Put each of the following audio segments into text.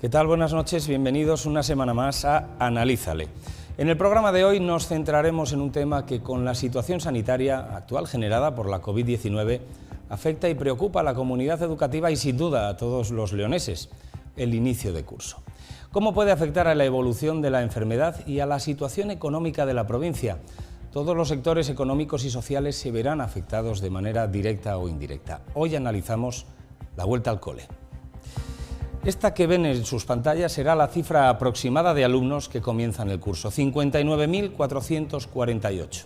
¿Qué tal? Buenas noches, bienvenidos una semana más a Analízale. En el programa de hoy nos centraremos en un tema que, con la situación sanitaria actual generada por la COVID-19, afecta y preocupa a la comunidad educativa y sin duda a todos los leoneses: el inicio de curso. ¿Cómo puede afectar a la evolución de la enfermedad y a la situación económica de la provincia? Todos los sectores económicos y sociales se verán afectados de manera directa o indirecta. Hoy analizamos la vuelta al cole. Esta que ven en sus pantallas será la cifra aproximada de alumnos que comienzan el curso: 59.448.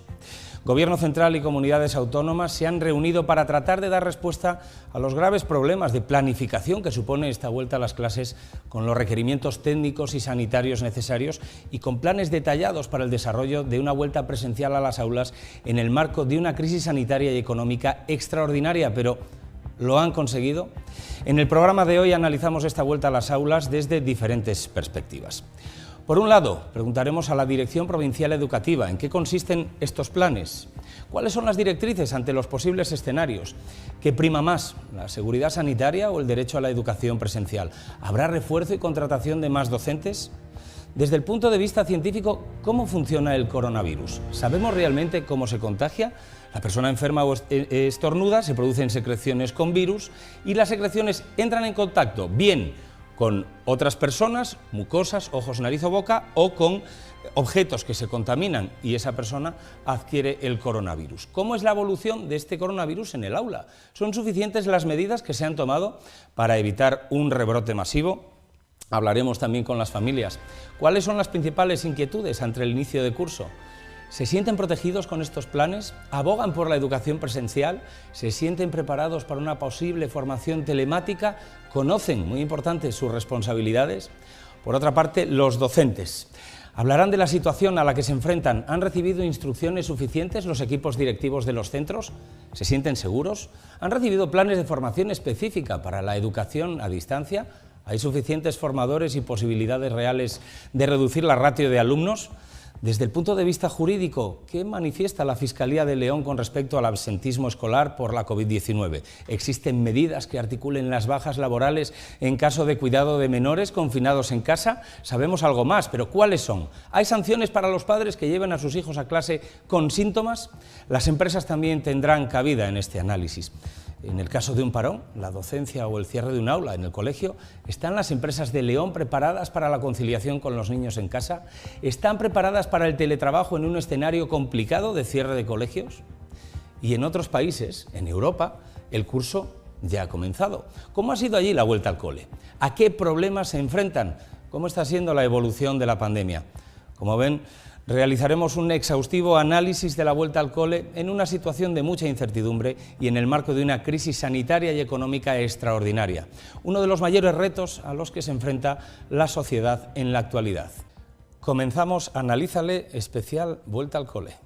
Gobierno central y comunidades autónomas se han reunido para tratar de dar respuesta a los graves problemas de planificación que supone esta vuelta a las clases, con los requerimientos técnicos y sanitarios necesarios y con planes detallados para el desarrollo de una vuelta presencial a las aulas en el marco de una crisis sanitaria y económica extraordinaria. Pero ¿lo han conseguido? En el programa de hoy analizamos esta vuelta a las aulas desde diferentes perspectivas. Por un lado, preguntaremos a la Dirección Provincial Educativa en qué consisten estos planes, cuáles son las directrices ante los posibles escenarios, qué prima más, la seguridad sanitaria o el derecho a la educación presencial, ¿habrá refuerzo y contratación de más docentes? Desde el punto de vista científico, ¿cómo funciona el coronavirus? ¿Sabemos realmente cómo se contagia? La persona enferma o estornuda, se producen secreciones con virus y las secreciones entran en contacto bien con otras personas, mucosas, ojos, nariz o boca, o con objetos que se contaminan y esa persona adquiere el coronavirus. ¿Cómo es la evolución de este coronavirus en el aula? ¿Son suficientes las medidas que se han tomado para evitar un rebrote masivo? Hablaremos también con las familias. ¿Cuáles son las principales inquietudes ante el inicio de curso? ¿Se sienten protegidos con estos planes? ¿Abogan por la educación presencial? ¿Se sienten preparados para una posible formación telemática? ¿Conocen, muy importante, sus responsabilidades? Por otra parte, los docentes hablarán de la situación a la que se enfrentan. ¿Han recibido instrucciones suficientes los equipos directivos de los centros? ¿Se sienten seguros? ¿Han recibido planes de formación específica para la educación a distancia? ¿Hay suficientes formadores y posibilidades reales de reducir la ratio de alumnos? Desde el punto de vista jurídico, ¿qué manifiesta la Fiscalía de León con respecto al absentismo escolar por la COVID-19? ¿Existen medidas que articulen las bajas laborales en caso de cuidado de menores confinados en casa? Sabemos algo más, pero ¿cuáles son? ¿Hay sanciones para los padres que lleven a sus hijos a clase con síntomas? Las empresas también tendrán cabida en este análisis. En el caso de un parón, la docencia o el cierre de un aula en el colegio, ¿están las empresas de León preparadas para la conciliación con los niños en casa? ¿Están preparadas para el teletrabajo en un escenario complicado de cierre de colegios? Y en otros países, en Europa, el curso ya ha comenzado. ¿Cómo ha sido allí la vuelta al cole? ¿A qué problemas se enfrentan? ¿Cómo está siendo la evolución de la pandemia? Como ven, realizaremos un exhaustivo análisis de la vuelta al cole en una situación de mucha incertidumbre y en el marco de una crisis sanitaria y económica extraordinaria, uno de los mayores retos a los que se enfrenta la sociedad en la actualidad. Comenzamos Analízale especial Vuelta al cole.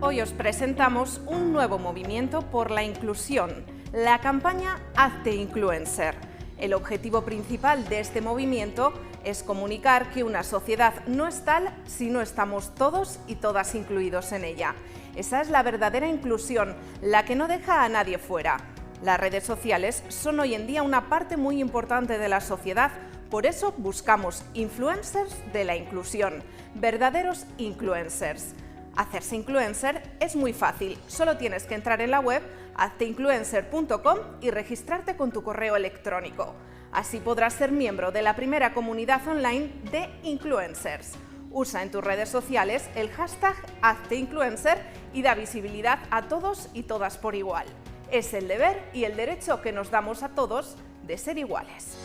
Hoy os presentamos un nuevo movimiento por la inclusión, la campaña Hazte Influencer. El objetivo principal de este movimiento es comunicar que una sociedad no es tal si no estamos todos y todas incluidos en ella. Esa es la verdadera inclusión, la que no deja a nadie fuera. Las redes sociales son hoy en día una parte muy importante de la sociedad, por eso buscamos influencers de la inclusión, verdaderos influencers. Hacerse influencer es muy fácil, solo tienes que entrar en la web hazteinfluencer.com y registrarte con tu correo electrónico. Así podrás ser miembro de la primera comunidad online de influencers. Usa en tus redes sociales el hashtag #HazteInfluencer y da visibilidad a todos y todas por igual. Es el deber y el derecho que nos damos a todos de ser iguales.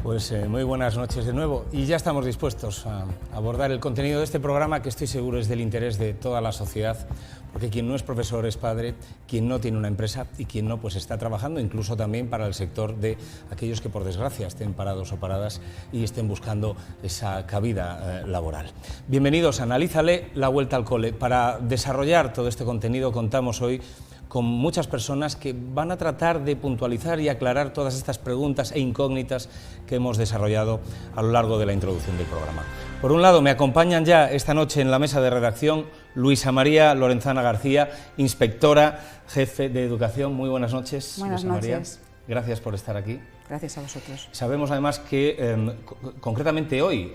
Pues muy buenas noches de nuevo y ya estamos dispuestos a abordar el contenido de este programa que estoy seguro es del interés de toda la sociedad, porque quien no es profesor es padre, quien no tiene una empresa y quien no pues está trabajando incluso también para el sector de aquellos que por desgracia estén parados o paradas y estén buscando esa cabida laboral. Bienvenidos a Analízale, la vuelta al cole. Para desarrollar todo este contenido contamos hoy con muchas personas que van a tratar de puntualizar y aclarar todas estas preguntas e incógnitas que hemos desarrollado a lo largo de la introducción del programa. Por un lado, me acompañan ya esta noche en la mesa de redacción Luisa María Lorenzana García, inspectora jefe de educación. Muy buenas noches. Buenas Luisa María. noches. Gracias por estar aquí. Gracias a vosotros. Sabemos además que concretamente hoy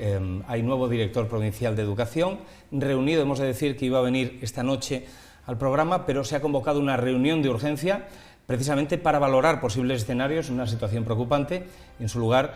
hay nuevo director provincial de educación reunido. Hemos de decir que iba a venir esta noche al programa, pero se ha convocado una reunión de urgencia precisamente para valorar posibles escenarios en una situación preocupante. En su lugar,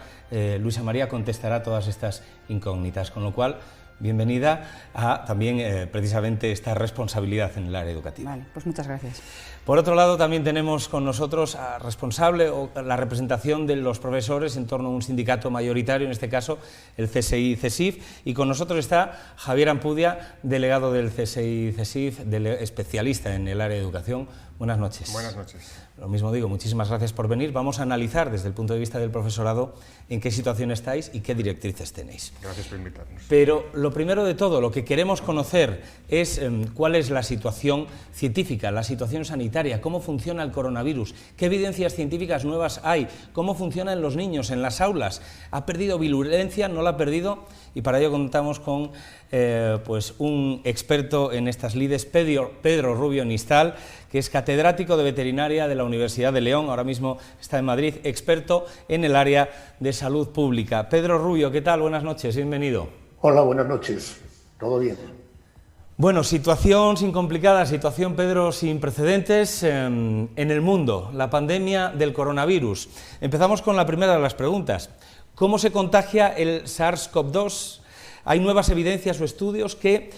Luisa María contestará todas estas incógnitas, con lo cual, bienvenida a también precisamente esta responsabilidad en el área educativa. Vale, pues muchas gracias. Por otro lado, también tenemos con nosotros a responsable o la representación de los profesores en torno a un sindicato mayoritario, en este caso el CSI-CESIF, y con nosotros está Javier Ampudia, delegado del CSI-CESIF, especialista en el área de educación. Buenas noches. Buenas noches. Lo mismo digo, muchísimas gracias por venir. Vamos a analizar desde el punto de vista del profesorado en qué situación estáis y qué directrices tenéis. Gracias por invitarnos. Pero lo primero de todo, lo que queremos conocer es cuál es la situación científica, la situación sanitaria, cómo funciona el coronavirus, qué evidencias científicas nuevas hay, cómo funcionan los niños en las aulas, ¿ha perdido virulencia, no la ha perdido? Y para ello contamos con pues un experto en estas lides, Pedro Rubio Nistal, que es catedrático de veterinaria de la Universidad de León, ahora mismo está en Madrid, experto en el área de salud pública. Pedro Rubio, ¿qué tal? Buenas noches, bienvenido. Hola, buenas noches. ¿Todo bien? Bueno, situación sin complicadas, situación, Pedro, sin precedentes en el mundo, la pandemia del coronavirus. Empezamos con la primera de las preguntas. ¿Cómo se contagia el SARS-CoV-2? ¿Hay nuevas evidencias o estudios que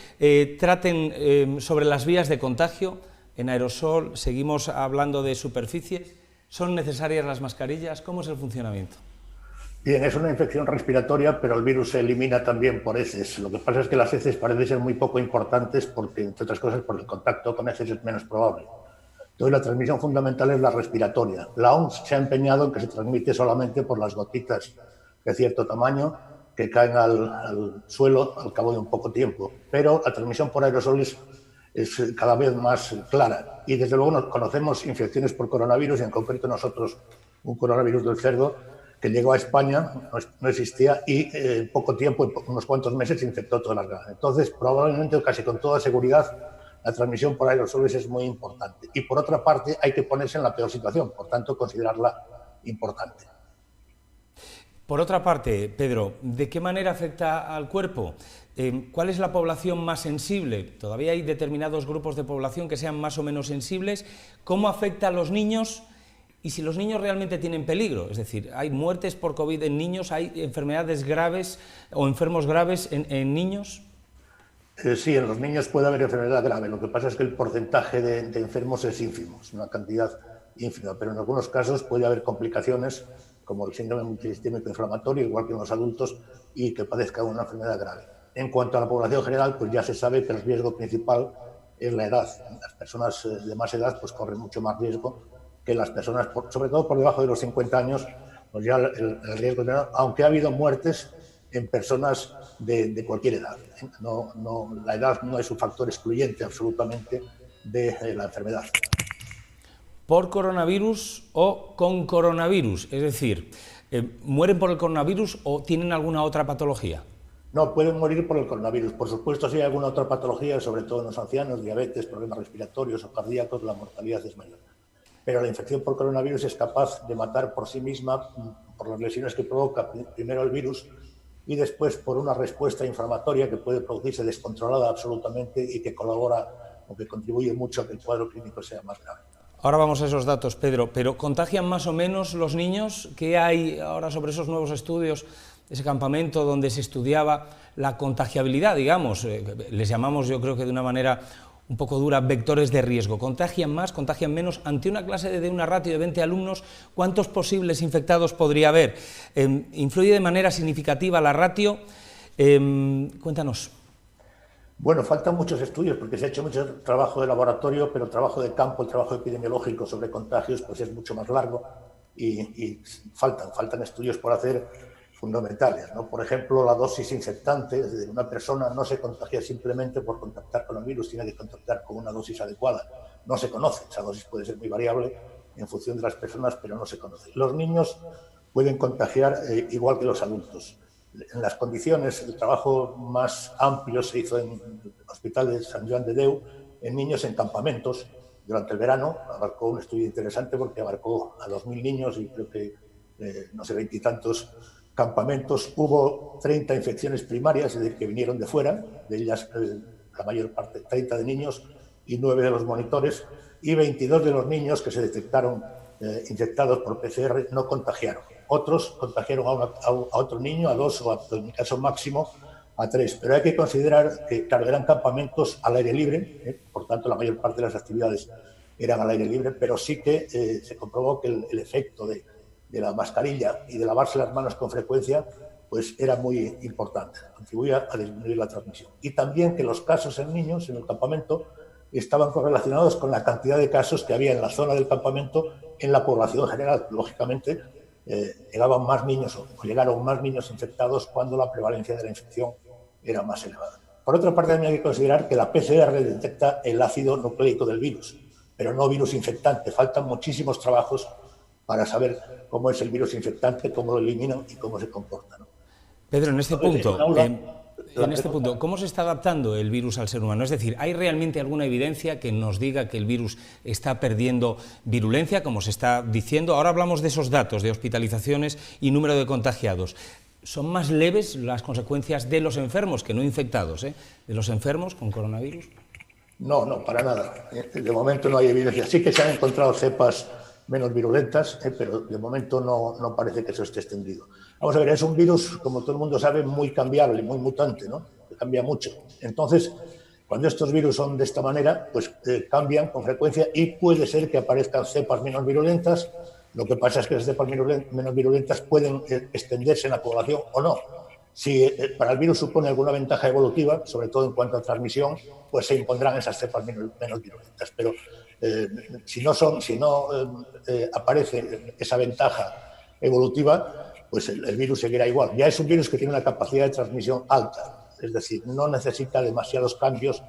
traten sobre las vías de contagio? En aerosol, seguimos hablando de superficies. ¿Son necesarias las mascarillas? ¿Cómo es el funcionamiento? Bien, es una infección respiratoria, pero el virus se elimina también por heces. Lo que pasa es que las heces parecen ser muy poco importantes porque, entre otras cosas, por el contacto con heces es menos probable. Entonces, la transmisión fundamental es la respiratoria. La OMS se ha empeñado en que se transmite solamente por las gotitas de cierto tamaño que caen al suelo al cabo de un poco tiempo, pero la transmisión por aerosoles es cada vez más clara. Y desde luego conocemos infecciones por coronavirus, y en concreto nosotros un coronavirus del cerdo que llegó a España, no existía, y en poco tiempo, en unos cuantos meses, infectó todas las granjas. Entonces, probablemente, casi con toda seguridad, la transmisión por aerosoles es muy importante. Y por otra parte, hay que ponerse en la peor situación, por tanto, considerarla importante. Por otra parte, Pedro, ¿de qué manera afecta al cuerpo? ¿Cuál es la población más sensible? Todavía hay determinados grupos de población que sean más o menos sensibles. ¿Cómo afecta a los niños? Y si los niños realmente tienen peligro, es decir, ¿hay muertes por COVID en niños? ¿Hay enfermedades graves o enfermos graves en niños? Sí, en los niños puede haber enfermedad grave. Lo que pasa es que el porcentaje de enfermos es ínfimo, es una cantidad ínfima, pero en algunos casos puede haber complicaciones como el síndrome multisistémico inflamatorio, igual que en los adultos, y que padezcan una enfermedad grave. En cuanto a la población general, pues ya se sabe que el riesgo principal es la edad. Las personas de más edad pues corren mucho más riesgo que las personas, sobre todo por debajo de los 50 años, pues ya el riesgo es menor, aunque ha habido muertes en personas de cualquier edad. La edad no es un factor excluyente absolutamente de la enfermedad. ¿Por coronavirus o con coronavirus? Es decir, ¿mueren por el coronavirus o tienen alguna otra patología? No, pueden morir por el coronavirus. Por supuesto, si hay alguna otra patología, sobre todo en los ancianos, diabetes, problemas respiratorios o cardíacos, la mortalidad es mayor. Pero la infección por coronavirus es capaz de matar por sí misma, por las lesiones que provoca primero el virus y después por una respuesta inflamatoria que puede producirse descontrolada absolutamente y que colabora o que contribuye mucho a que el cuadro clínico sea más grave. Ahora vamos a esos datos, Pedro, pero ¿contagian más o menos los niños? ¿Qué hay ahora sobre esos nuevos estudios, ese campamento donde se estudiaba la contagiabilidad, digamos? Les llamamos, yo creo que de una manera un poco dura, vectores de riesgo. ¿Contagian más, contagian menos? Ante una clase de una ratio de 20 alumnos, ¿cuántos posibles infectados podría haber? ¿Influye de manera significativa la ratio? Cuéntanos. Bueno, faltan muchos estudios porque se ha hecho mucho trabajo de laboratorio, pero el trabajo de campo, el trabajo epidemiológico sobre contagios, pues es mucho más largo y faltan estudios por hacer fundamentales, ¿no? Por ejemplo, la dosis infectante de una persona no se contagia simplemente por contactar con el virus, tiene que contactar con una dosis adecuada. No se conoce, esa dosis puede ser muy variable en función de las personas, pero no se conoce. Los niños pueden contagiar igual que los adultos. En las condiciones, el trabajo más amplio se hizo en el Hospital de Sant Joan de Déu, en niños en campamentos durante el verano. Abarcó un estudio interesante porque abarcó a 2.000 niños y creo que, no sé, 20 y tantos campamentos. Hubo 30 infecciones primarias, es decir, que vinieron de fuera, de ellas la mayor parte, 30 de niños y 9 de los monitores, y 22 de los niños que se detectaron infectados por PCR no contagiaron. Otros contagiaron a otro niño, a 2 o en mi caso máximo a 3. Pero hay que considerar que, claro, eran campamentos al aire libre, por tanto la mayor parte de las actividades eran al aire libre, pero sí que se comprobó que el efecto de la mascarilla y de lavarse las manos con frecuencia pues era muy importante, contribuía a disminuir la transmisión. Y también que los casos en niños en el campamento estaban correlacionados con la cantidad de casos que había en la zona del campamento en la población general. Lógicamente, llegaron más niños infectados cuando la prevalencia de la infección era más elevada. Por otra parte, también hay que considerar que la PCR detecta el ácido nucleico del virus, pero no virus infectante. Faltan muchísimos trabajos para saber cómo es el virus infectante, cómo lo eliminan y cómo se comporta, ¿no? Pedro, en este punto, ¿cómo se está adaptando el virus al ser humano? Es decir, ¿hay realmente alguna evidencia que nos diga que el virus está perdiendo virulencia, como se está diciendo? Ahora hablamos de esos datos de hospitalizaciones y número de contagiados. ¿Son más leves las consecuencias de los enfermos que no infectados, de los enfermos con coronavirus? No, para nada. De momento no hay evidencia. Sí que se han encontrado cepas menos virulentas, pero de momento no parece que eso esté extendido. Vamos a ver, es un virus, como todo el mundo sabe, muy cambiable, muy mutante, ¿no? Que cambia mucho. Entonces, cuando estos virus son de esta manera, pues cambian con frecuencia y puede ser que aparezcan cepas menos virulentas. Lo que pasa es que las cepas menos virulentas pueden extenderse en la población o no. Si para el virus supone alguna ventaja evolutiva, sobre todo en cuanto a transmisión, pues se impondrán esas cepas menos virulentas. Pero si no aparece esa ventaja evolutiva, pues el virus seguirá igual. Ya es un virus que tiene una capacidad de transmisión alta, es decir, no necesita demasiados cambios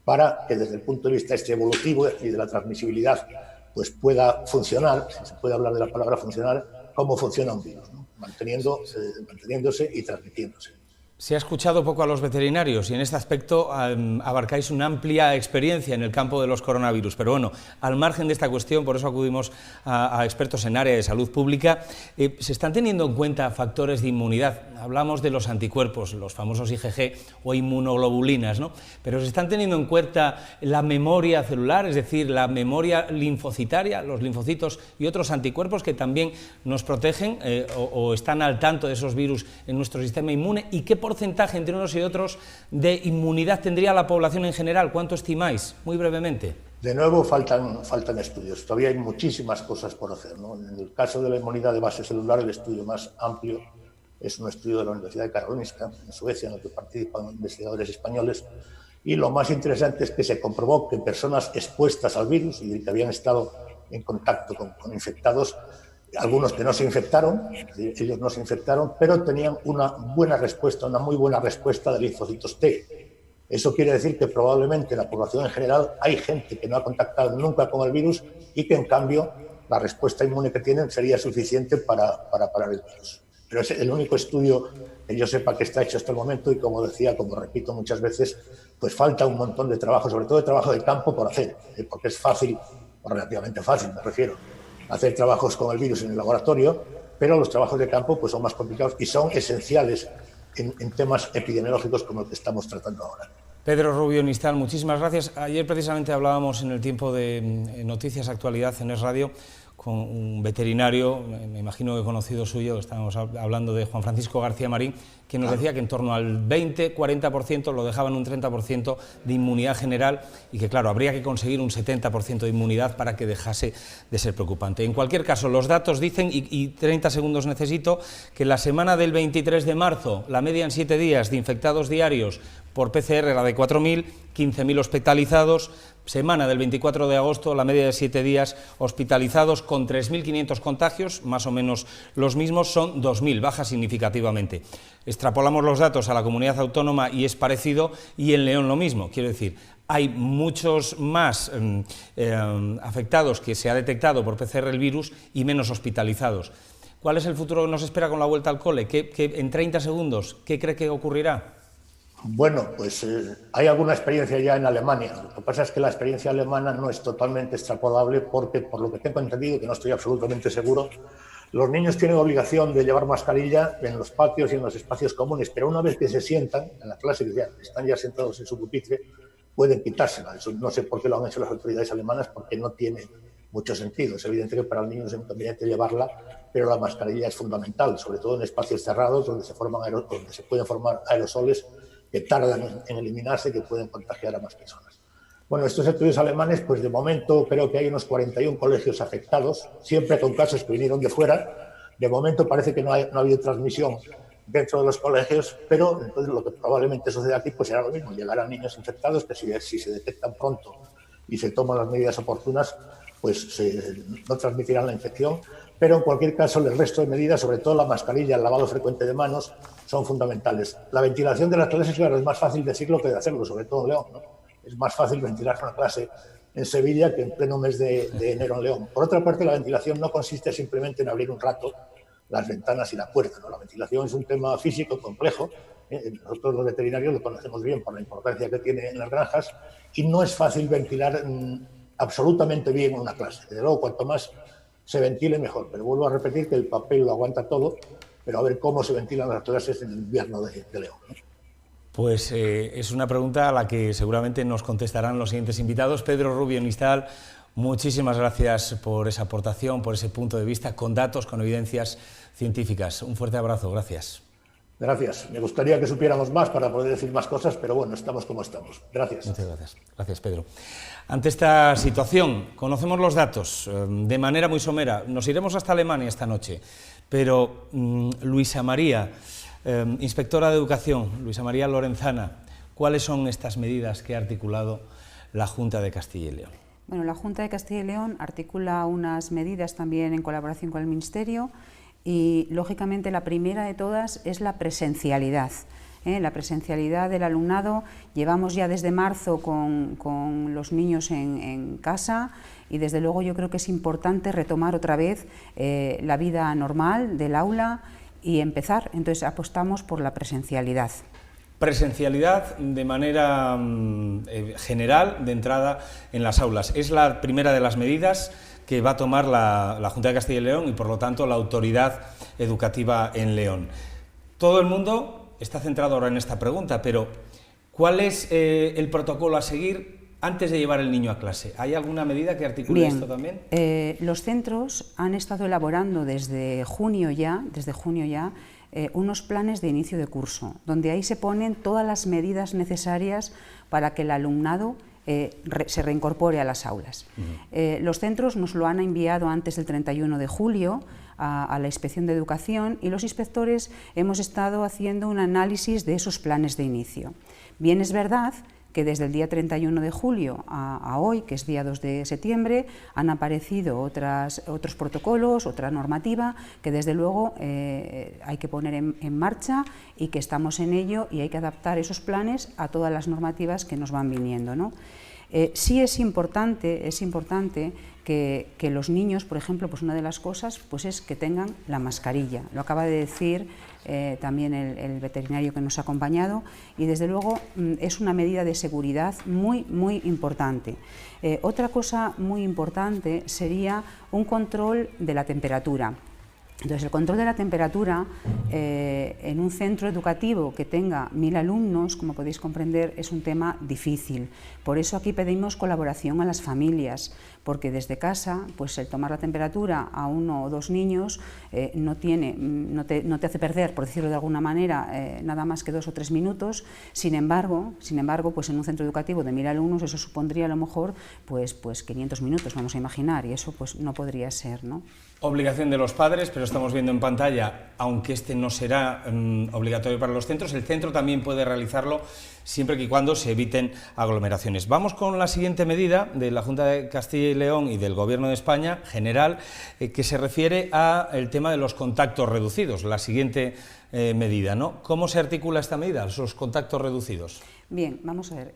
para que desde el punto de vista evolutivo y de la transmisibilidad pues pueda funcionar, si se puede hablar de la palabra funcionar, cómo funciona un virus, ¿no? Manteniéndose y transmitiéndose. Se ha escuchado poco a los veterinarios y en este aspecto abarcáis una amplia experiencia en el campo de los coronavirus, pero bueno, al margen de esta cuestión, por eso acudimos a expertos en área de salud pública, se están teniendo en cuenta factores de inmunidad. Hablamos de los anticuerpos, los famosos IgG o inmunoglobulinas, ¿no? Pero se están teniendo en cuenta la memoria celular, es decir, la memoria linfocitaria, los linfocitos y otros anticuerpos que también nos protegen o están al tanto de esos virus en nuestro sistema inmune. ¿Y qué porcentaje entre unos y otros de inmunidad tendría la población en general? ¿Cuánto estimáis? Muy brevemente. De nuevo, faltan estudios. Todavía hay muchísimas cosas por hacer, ¿no? En el caso de la inmunidad de base celular, el estudio más amplio es un estudio de la Universidad de Karolinska, en Suecia, en el que participan investigadores españoles. Y lo más interesante es que se comprobó que personas expuestas al virus y que habían estado en contacto con infectados, algunos que no se infectaron, ellos no se infectaron, pero tenían una muy buena respuesta de linfocitos T. Eso quiere decir que probablemente en la población en general hay gente que no ha contactado nunca con el virus y que en cambio la respuesta inmune que tienen sería suficiente para parar el virus. Pero es el único estudio que yo sepa que está hecho hasta el momento y, como decía, como repito muchas veces, pues falta un montón de trabajo, sobre todo de trabajo de campo por hacer, porque es fácil, o relativamente fácil me refiero, hacer trabajos con el virus en el laboratorio, pero los trabajos de campo pues son más complicados y son esenciales en temas epidemiológicos como el que estamos tratando ahora. Pedro Rubio Nistal, muchísimas gracias. Ayer precisamente hablábamos en el tiempo de Noticias Actualidad en Es Radio con un veterinario, me imagino que conocido suyo, estábamos hablando de Juan Francisco García Marín, que nos decía que en torno al 20-40% lo dejaban un 30% de inmunidad general y que, claro, habría que conseguir un 70% de inmunidad para que dejase de ser preocupante. En cualquier caso, los datos dicen, y 30 segundos necesito, que la semana del 23 de marzo, la media en 7 días de infectados diarios por PCR era de 4.000, 15.000 hospitalizados. Semana del 24 de agosto, la media de 7 días hospitalizados con 3.500 contagios, más o menos los mismos, son 2.000, baja significativamente. Extrapolamos los datos a la comunidad autónoma y es parecido, y en León lo mismo, quiero decir, hay muchos más afectados que se ha detectado por PCR el virus y menos hospitalizados. ¿Cuál es el futuro que nos espera con la vuelta al cole? En 30 segundos, ¿qué cree que ocurrirá? Bueno, pues hay alguna experiencia ya en Alemania. Lo que pasa es que la experiencia alemana no es totalmente extrapolable porque, por lo que tengo entendido, que no estoy absolutamente seguro, los niños tienen obligación de llevar mascarilla en los patios y en los espacios comunes, pero una vez que se sientan en la clase, que están ya sentados en su pupitre, pueden quitársela. Eso no sé por qué lo han hecho las autoridades alemanas, porque no tiene mucho sentido. Es evidente que para el niño es conveniente llevarla, pero la mascarilla es fundamental, sobre todo en espacios cerrados donde se pueden formar aerosoles que tardan en eliminarse y que pueden contagiar a más personas. Bueno, estos estudios alemanes, pues de momento creo que hay unos 41 colegios afectados, siempre con casos que vinieron de fuera. De momento parece que no ha habido transmisión dentro de los colegios, pero entonces lo que probablemente suceda aquí pues será lo mismo, llegarán niños infectados que si se detectan pronto y se toman las medidas oportunas, pues no transmitirán la infección, pero en cualquier caso el resto de medidas, sobre todo la mascarilla, el lavado frecuente de manos, son fundamentales. La ventilación de las clases, claro, es más fácil decirlo que de hacerlo, sobre todo en León, ¿no? Es más fácil ventilar una clase en Sevilla que en pleno mes de enero en León. Por otra parte, la ventilación no consiste simplemente en abrir un rato las ventanas y la puerta, ¿no? La ventilación es un tema físico complejo. Nosotros los veterinarios lo conocemos bien por la importancia que tiene en las granjas y no es fácil ventilar absolutamente bien una clase. Desde luego, cuanto más se ventile, mejor. Pero vuelvo a repetir que el papel lo aguanta todo, pero a ver cómo se ventilan las clases en el invierno de León, ¿no? Pues es una pregunta a la que seguramente nos contestarán los siguientes invitados. Pedro Rubio Nistal, muchísimas gracias por esa aportación, por ese punto de vista, con datos, con evidencias científicas. Un fuerte abrazo, gracias. Gracias. Me gustaría que supiéramos más para poder decir más cosas, pero bueno, estamos como estamos. Gracias. Muchas gracias. Gracias, Pedro. Ante esta situación, conocemos los datos de manera muy somera. Nos iremos hasta Alemania esta noche, pero Luisa María, inspectora de Educación, Luisa María Lorenzana, ¿cuáles son estas medidas que ha articulado la Junta de Castilla y León? Bueno, la Junta de Castilla y León articula unas medidas también en colaboración con el Ministerio y, lógicamente, la primera de todas es la presencialidad. La presencialidad del alumnado, llevamos ya desde marzo con los niños en casa y desde luego yo creo que es importante retomar otra vez la vida normal del aula y empezar, entonces apostamos por la presencialidad. Presencialidad de manera general, de entrada en las aulas. Es la primera de las medidas que va a tomar la Junta de Castilla y León y, por lo tanto, la autoridad educativa en León. Todo el mundo está centrado ahora en esta pregunta, pero ¿cuál es el protocolo a seguir antes de llevar el niño a clase? ¿Hay alguna medida que articule esto también? Los centros han estado elaborando desde junio ya, unos planes de inicio de curso, donde ahí se ponen todas las medidas necesarias para que el alumnado se reincorpore a las aulas. Los centros nos lo han enviado antes del 31 de julio a la Inspección de Educación y los inspectores hemos estado haciendo un análisis de esos planes de inicio. Bien, es verdad que desde el día 31 de julio a hoy, que es día 2 de septiembre, han aparecido otros protocolos, otra normativa, que desde luego hay que poner en marcha y que estamos en ello y hay que adaptar esos planes a todas las normativas que nos van viniendo, ¿no? Sí es importante que los niños, por ejemplo, pues una de las cosas pues es que tengan la mascarilla. Lo acaba de decir también el veterinario que nos ha acompañado y desde luego es una medida de seguridad muy, muy importante. Otra cosa muy importante sería un control de la temperatura. Entonces, el control de la temperatura en un centro educativo que tenga 1000 alumnos, como podéis comprender, es un tema difícil. Por eso aquí pedimos colaboración a las familias, porque desde casa, pues el tomar la temperatura a 1 o 2 niños no te hace perder, por decirlo de alguna manera, nada más que 2 o 3 minutos. Sin embargo, pues en un centro educativo de 1000 alumnos eso supondría a lo mejor pues 500 minutos, vamos a imaginar, y eso pues no podría ser, ¿no? Obligación de los padres, pero estamos viendo en pantalla, aunque este no será obligatorio para los centros, el centro también puede realizarlo siempre y cuando se eviten aglomeraciones. Vamos con la siguiente medida de la Junta de Castilla y León y del Gobierno de España, general, que se refiere al tema de los contactos reducidos, la siguiente medida, ¿no? ¿Cómo se articula esta medida, los contactos reducidos? Bien, vamos a ver,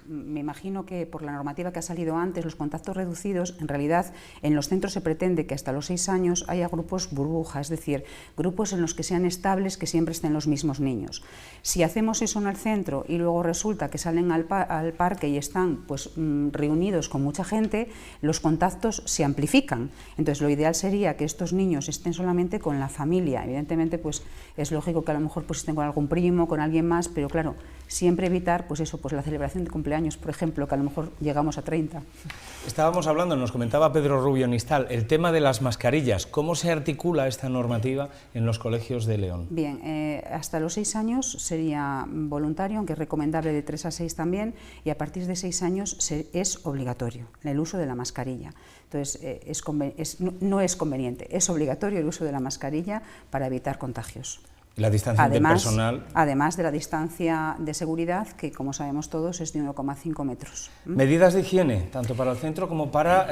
me imagino que por la normativa que ha salido antes, los contactos reducidos, en realidad en los centros se pretende que hasta los 6 años haya grupos burbuja, es decir, grupos en los que sean estables, que siempre estén los mismos niños. Si hacemos eso en el centro y luego resulta que salen al parque y están pues, reunidos con mucha gente, los contactos se amplifican. Entonces lo ideal sería que estos niños estén solamente con la familia. Evidentemente pues es lógico que a lo mejor pues, estén con algún primo, con alguien más, pero claro, siempre evitar pues eso, pues la celebración de cumpleaños, por ejemplo, que a lo mejor llegamos a 30. Estábamos hablando, nos comentaba Pedro Rubio Nistal, el tema de las mascarillas. ¿Cómo se articula esta normativa en los colegios de León? Bien, hasta los 6 años sería voluntario, aunque es recomendable de 3 a 6 también, y a partir de 6 años es obligatorio el uso de la mascarilla. Entonces, no es conveniente, es obligatorio el uso de la mascarilla para evitar contagios. La distancia del personal. Además de la distancia de seguridad, que como sabemos todos es de 1,5 metros. Medidas de higiene, tanto para el centro como para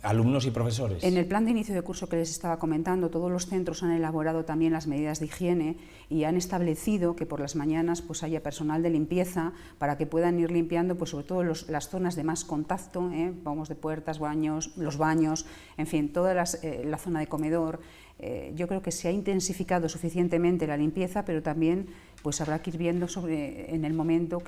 alumnos y profesores. En el plan de inicio de curso que les estaba comentando, todos los centros han elaborado también las medidas de higiene y han establecido que por las mañanas pues haya personal de limpieza para que puedan ir limpiando pues sobre todo las zonas de más contacto, vamos de puertas, baños, los baños, en fin, toda la zona de comedor. Yo creo que se ha intensificado suficientemente la limpieza, pero también pues habrá que ir viendo en el momento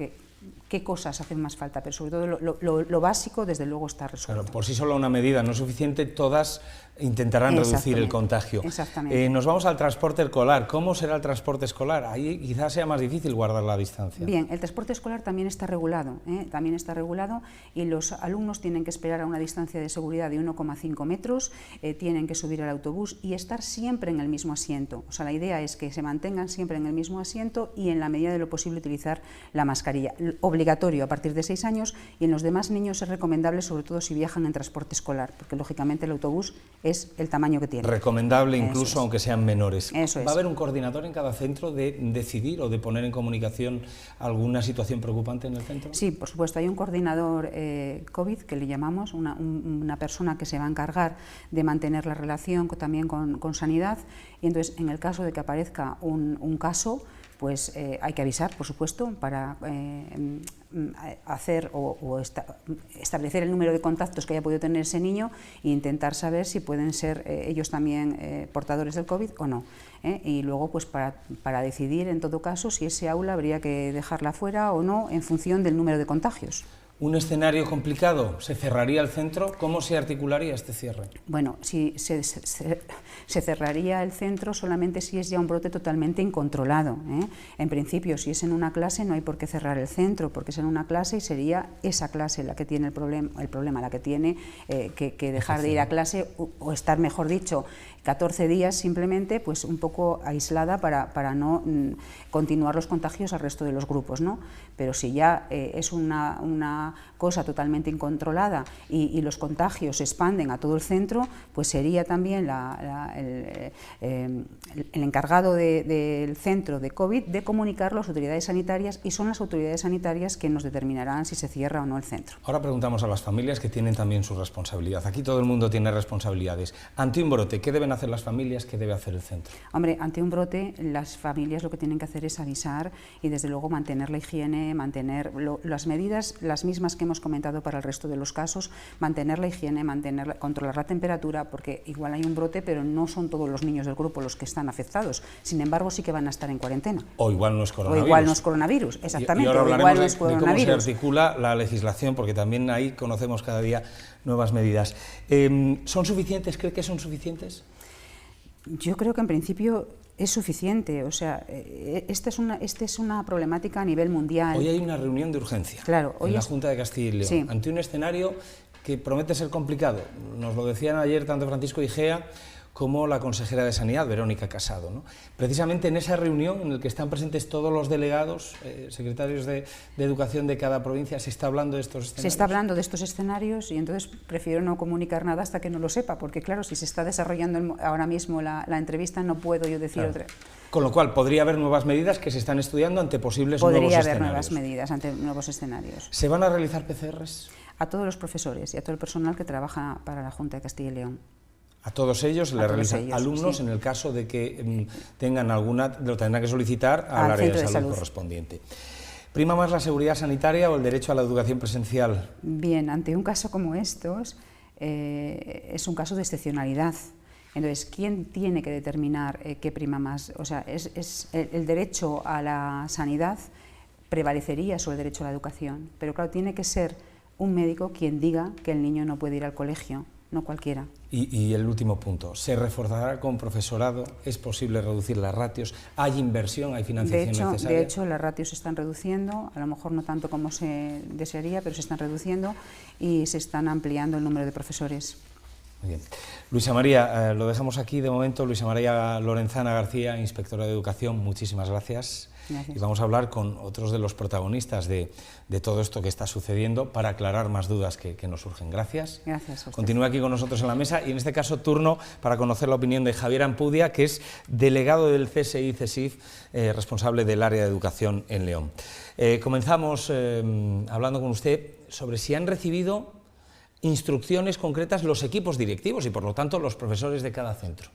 qué cosas hacen más falta, pero sobre todo lo básico desde luego está resuelto. Claro, por sí sola una medida no es suficiente, todas intentarán reducir el contagio. Exactamente. Nos vamos al transporte escolar. ¿Cómo será el transporte escolar? Ahí quizás sea más difícil guardar la distancia. Bien, el transporte escolar también está regulado, y los alumnos tienen que esperar a una distancia de seguridad de 1,5 metros, tienen que subir al autobús y estar siempre en el mismo asiento. O sea, la idea es que se mantengan siempre en el mismo asiento y en la medida de lo posible utilizar la mascarilla. Obligatorio a partir de 6 años y en los demás niños es recomendable, sobre todo si viajan en transporte escolar, porque lógicamente el autobús es el tamaño que tiene. Recomendable incluso aunque sean menores. Eso es. ¿Va a haber un coordinador en cada centro de decidir o de poner en comunicación alguna situación preocupante en el centro? Sí, por supuesto, hay un coordinador COVID que le llamamos, una persona que se va a encargar de mantener la relación también con Sanidad, y entonces en el caso de que aparezca un caso, pues hay que avisar, por supuesto, para hacer establecer el número de contactos que haya podido tener ese niño e intentar saber si pueden ser ellos también portadores del COVID o no. Y luego, pues para decidir, en todo caso, si ese aula habría que dejarla fuera o no en función del número de contagios. ¿Un escenario complicado? ¿Se cerraría el centro? ¿Cómo se articularía este cierre? Bueno, si se cerraría el centro solamente si es ya un brote totalmente incontrolado. En principio, si es en una clase, no hay por qué cerrar el centro, porque es en una clase y sería esa clase la que tiene el problema, la que tiene que dejar de ir a clase o estar, mejor dicho, 14 días simplemente pues un poco aislada para no continuar los contagios al resto de los grupos, ¿no? Pero si ya es una cosa totalmente incontrolada y los contagios se expanden a todo el centro, pues sería también el encargado del centro de COVID de comunicarlo a las autoridades sanitarias, y son las autoridades sanitarias que nos determinarán si se cierra o no el centro. Ahora preguntamos a las familias, que tienen también su responsabilidad. Aquí todo el mundo tiene responsabilidades. Ante un brote, ¿qué deben hacer las familias? ¿Qué debe hacer el centro? Hombre, ante un brote, las familias lo que tienen que hacer es avisar y desde luego mantener la higiene, mantener las medidas, las mismas que hemos comentado para el resto de los casos, mantener la higiene, controlar la temperatura, porque igual hay un brote, pero no son todos los niños del grupo los que están afectados. Sin embargo, sí que van a estar en cuarentena. O igual no es coronavirus. O igual no es coronavirus, exactamente. Y ahora hablaremos no de cómo se articula la legislación, porque también ahí conocemos cada día nuevas medidas. ¿Son suficientes? ¿Cree que son suficientes? Yo creo que en principio es suficiente, o sea, esta es una problemática a nivel mundial. Hoy hay una reunión de urgencia, claro, en la Junta de Castilla y León, sí, ante un escenario que promete ser complicado. Nos lo decían ayer tanto Francisco Igea como la consejera de Sanidad, Verónica Casado, ¿no? Precisamente en esa reunión en la que están presentes todos los delegados, secretarios de Educación de cada provincia, ¿se está hablando de estos escenarios? Se está hablando de estos escenarios y entonces prefiero no comunicar nada hasta que no lo sepa, porque claro, si se está desarrollando ahora mismo la entrevista, no puedo yo decir otra. Con lo cual, podría haber nuevas medidas que se están estudiando ante posibles nuevos escenarios. Podría haber nuevas medidas ante nuevos escenarios. ¿Se van a realizar PCRs? A todos los profesores y a todo el personal que trabaja para la Junta de Castilla y León. A todos ellos le realizan alumnos, sí, en el caso de que tengan alguna, lo tendrán que solicitar al área de salud correspondiente. ¿Prima más la seguridad sanitaria o el derecho a la educación presencial? Bien, ante un caso como estos, es un caso de excepcionalidad. Entonces, ¿quién tiene que determinar qué prima más? O sea, el derecho a la sanidad prevalecería sobre el derecho a la educación, pero claro, tiene que ser un médico quien diga que el niño no puede ir al colegio, no cualquiera. Y el último punto, ¿se reforzará con profesorado? ¿Es posible reducir las ratios? ¿Hay inversión, hay financiación necesaria? De hecho, las ratios se están reduciendo, a lo mejor no tanto como se desearía, pero se están reduciendo y se están ampliando el número de profesores. Muy bien. Luisa María, lo dejamos aquí de momento. Luisa María Lorenzana García, inspectora de Educación, muchísimas gracias. Gracias. Y vamos a hablar con otros de los protagonistas de todo esto que está sucediendo para aclarar más dudas que nos surgen. Gracias. Gracias a usted. Continúa aquí con nosotros en la mesa y en este caso turno para conocer la opinión de Javier Ampudia, que es delegado del CSI-CESIF, responsable del área de educación en León. Comenzamos hablando con usted sobre si han recibido instrucciones concretas los equipos directivos y por lo tanto los profesores de cada centro.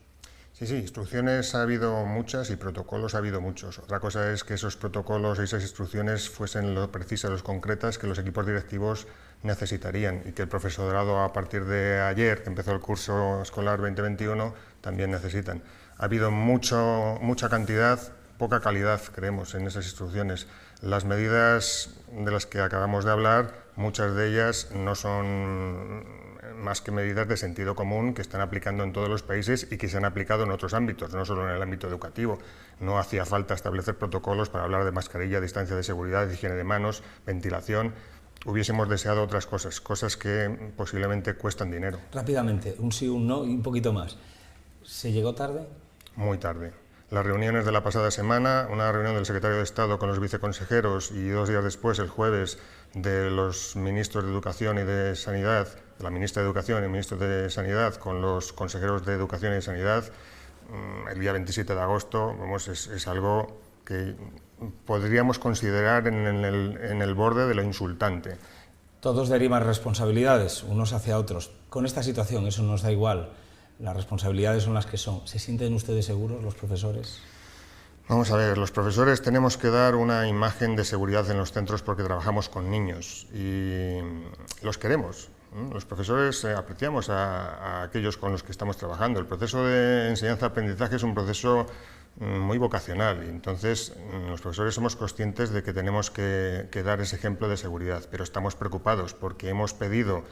Sí, instrucciones ha habido muchas y protocolos ha habido muchos. Otra cosa es que esos protocolos y esas instrucciones fuesen lo precisas, lo concretas que los equipos directivos necesitarían y que el profesorado a partir de ayer, que empezó el curso escolar 2021, también necesitan. Ha habido mucha cantidad, poca calidad, creemos, en esas instrucciones. Las medidas de las que acabamos de hablar, muchas de ellas no son más que medidas de sentido común que están aplicando en todos los países y que se han aplicado en otros ámbitos, no solo en el ámbito educativo. No hacía falta establecer protocolos para hablar de mascarilla, distancia de seguridad, higiene de manos, ventilación. Hubiésemos deseado otras cosas que posiblemente cuestan dinero. Rápidamente, un sí, un no y un poquito más. ¿Se llegó tarde? Muy tarde. Las reuniones de la pasada semana, una reunión del secretario de Estado con los viceconsejeros y 2 días después, el jueves, de los ministros de Educación y de Sanidad, la ministra de Educación y el ministro de Sanidad con los consejeros de Educación y de Sanidad, el día 27 de agosto, vamos, es algo que podríamos considerar en el borde de lo insultante. Todos derivan responsabilidades, unos hacia otros. Con esta situación eso nos da igual. Las responsabilidades son las que son. ¿Se sienten ustedes seguros, los profesores? Vamos a ver, los profesores tenemos que dar una imagen de seguridad en los centros porque trabajamos con niños y los queremos. Los profesores apreciamos a aquellos con los que estamos trabajando. El proceso de enseñanza-aprendizaje es un proceso muy vocacional y entonces los profesores somos conscientes de que tenemos que dar ese ejemplo de seguridad, pero estamos preocupados porque hemos pedido,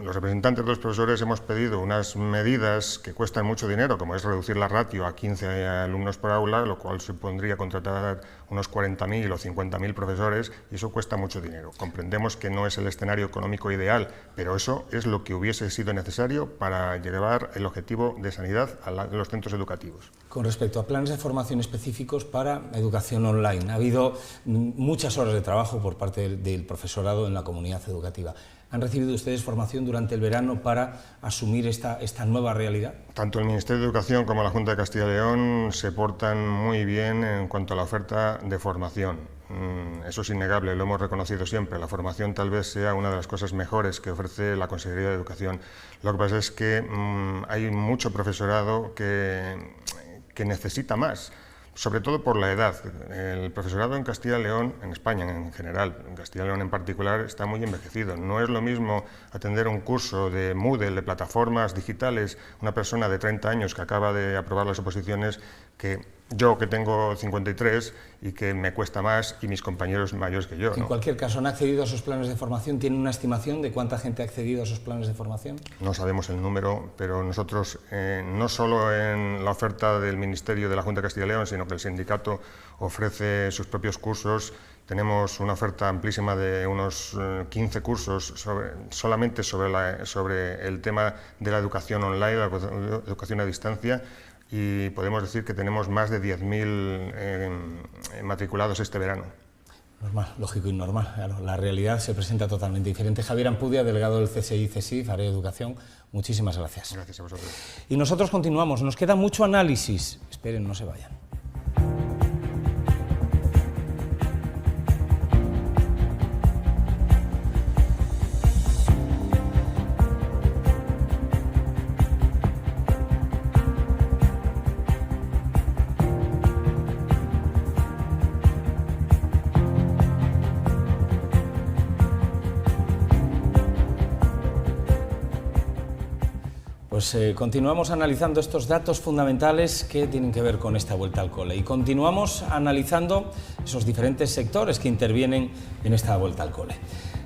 los representantes de los profesores hemos pedido unas medidas que cuestan mucho dinero, como es reducir la ratio a 15 alumnos por aula, lo cual supondría contratar unos 40.000 o 50.000 profesores, y eso cuesta mucho dinero. Comprendemos que no es el escenario económico ideal, pero eso es lo que hubiese sido necesario para llevar el objetivo de sanidad a los centros educativos. Con respecto a planes de formación específicos para educación online, ha habido muchas horas de trabajo por parte del profesorado en la comunidad educativa. ¿Han recibido ustedes formación durante el verano para asumir esta nueva realidad? Tanto el Ministerio de Educación como la Junta de Castilla y León se portan muy bien en cuanto a la oferta de formación. Eso es innegable, lo hemos reconocido siempre. La formación tal vez sea una de las cosas mejores que ofrece la Consejería de Educación. Lo que pasa es que hay mucho profesorado que necesita más. sobre todo por la edad. El profesorado en Castilla y León, en España en general, en Castilla y León en particular, está muy envejecido. No es lo mismo atender un curso de Moodle, de plataformas digitales, una persona de 30 años que acaba de aprobar las oposiciones, que yo que tengo 53 y que me cuesta más, y mis compañeros mayores que yo, ¿no? En cualquier caso, ¿han accedido a esos planes de formación? ¿Tienen una estimación de cuánta gente ha accedido a esos planes de formación? No sabemos el número, pero nosotros, no solo en la oferta del Ministerio de la Junta de Castilla y León, sino que el sindicato ofrece sus propios cursos. Tenemos una oferta amplísima de unos 15 cursos solamente sobre el tema de la educación online, la educación a distancia, y podemos decir que tenemos más de 10.000 matriculados este verano. Normal, lógico y normal. Claro, la realidad se presenta totalmente diferente. Javier Ampudia, delegado del CSI-CESIF, Área de Educación, muchísimas gracias. Gracias a vosotros. Y nosotros continuamos, nos queda mucho análisis. Esperen, no se vayan. Pues continuamos analizando estos datos fundamentales que tienen que ver con esta vuelta al cole y continuamos analizando esos diferentes sectores que intervienen en esta vuelta al cole.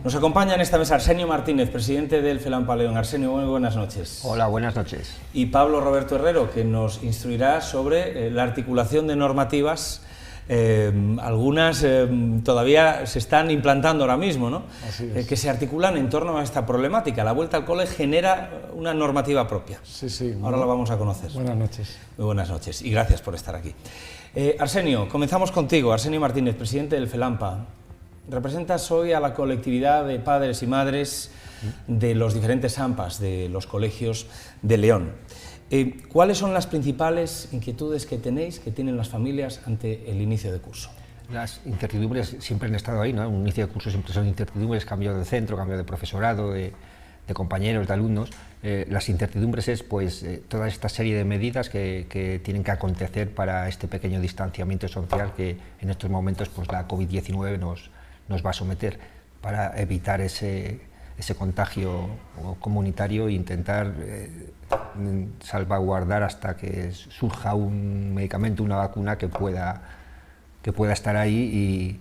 Nos acompaña en esta mesa Arsenio Martínez, presidente del FELAMPA León. Arsenio, muy buenas noches. Hola, buenas noches. Y Pablo Roberto Herrero, que nos instruirá sobre la articulación de normativas. Algunas todavía se están implantando ahora mismo, ¿no? Que se articulan en torno a esta problemática. La vuelta al cole genera una normativa propia. Sí. Ahora la vamos a conocer. Buenas noches. Muy buenas noches y gracias por estar aquí. Arsenio, comenzamos contigo. Arsenio Martínez, presidente del FELAMPA. Representas hoy a la colectividad de padres y madres de los diferentes AMPAs de los colegios de León. ¿Cuáles son las principales inquietudes que tenéis, que tienen las familias ante el inicio de curso? Las incertidumbres siempre han estado ahí, ¿no? Un inicio de curso siempre son incertidumbres, cambio de centro, cambio de profesorado, de compañeros, de alumnos. Las incertidumbres es pues toda esta serie de medidas que tienen que acontecer para este pequeño distanciamiento social que en estos momentos pues la COVID-19 nos va a someter, para evitar ese contagio comunitario e intentar salvaguardar hasta que surja un medicamento, una vacuna que pueda estar ahí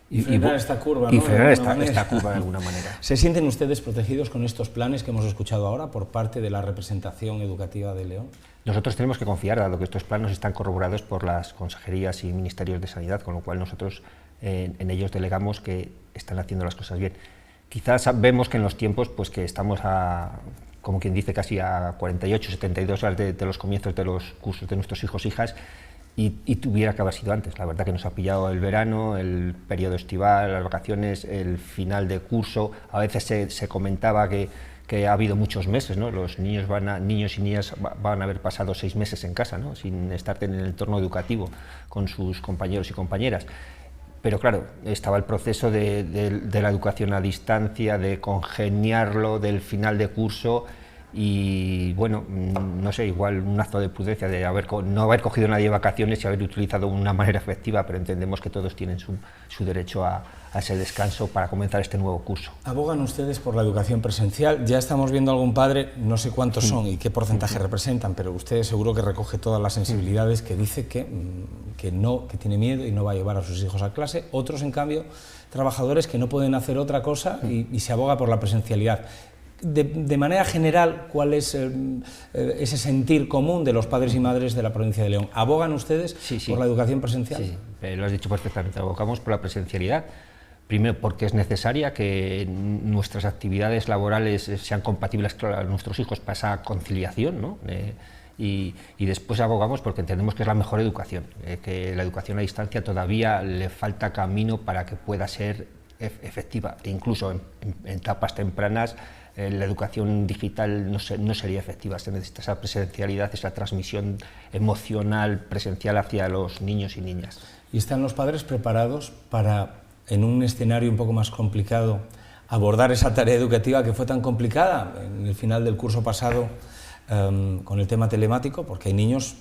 y frenar esta curva, y ¿no? frenar esta curva de alguna manera. ¿Se sienten ustedes protegidos con estos planes que hemos escuchado ahora por parte de la representación educativa de León? Nosotros tenemos que confiar, dado que estos planes están corroborados por las consejerías y ministerios de sanidad, con lo cual nosotros en ellos delegamos que están haciendo las cosas bien. Quizás vemos que en los tiempos pues que estamos como quien dice, casi a 48, 72 horas de los comienzos de los cursos de nuestros hijos e hijas, y tuviera que haber sido antes. La verdad que nos ha pillado el verano, el periodo estival, las vacaciones, el final de curso. A veces se comentaba que ha habido muchos meses, ¿no? Los niños y niñas van a haber pasado 6 meses en casa, ¿no? Sin estar en el entorno educativo con sus compañeros y compañeras. Pero claro, estaba el proceso de la educación a distancia, de congeniarlo, del final de curso, y bueno, no sé, igual un acto de prudencia de no haber cogido nadie vacaciones y haber utilizado una manera efectiva, pero entendemos que todos tienen su derecho a ese descanso para comenzar este nuevo curso. ¿Abogan ustedes por la educación presencial? Ya estamos viendo algún padre, no sé cuántos son y qué porcentaje representan, pero usted seguro que recoge todas las sensibilidades, que dice que tiene miedo y no va a llevar a sus hijos a clase. Otros, en cambio, trabajadores que no pueden hacer otra cosa y se aboga por la presencialidad. De manera general, ¿cuál es ese sentir común de los padres y madres de la provincia de León? ¿Abogan ustedes por la educación presencial? Sí, lo has dicho perfectamente, abogamos por la presencialidad. Primero, porque es necesaria que nuestras actividades laborales sean compatibles con nuestros hijos para esa conciliación, ¿no? Y después abogamos porque entendemos que es la mejor educación, que la educación a distancia todavía le falta camino para que pueda ser efectiva. E incluso en etapas tempranas la educación digital no sería efectiva. Se necesita esa presencialidad, esa transmisión emocional presencial hacia los niños y niñas. ¿Y están los padres preparados para, en un escenario un poco más complicado, abordar esa tarea educativa que fue tan complicada en el final del curso pasado con el tema telemático? Porque hay niños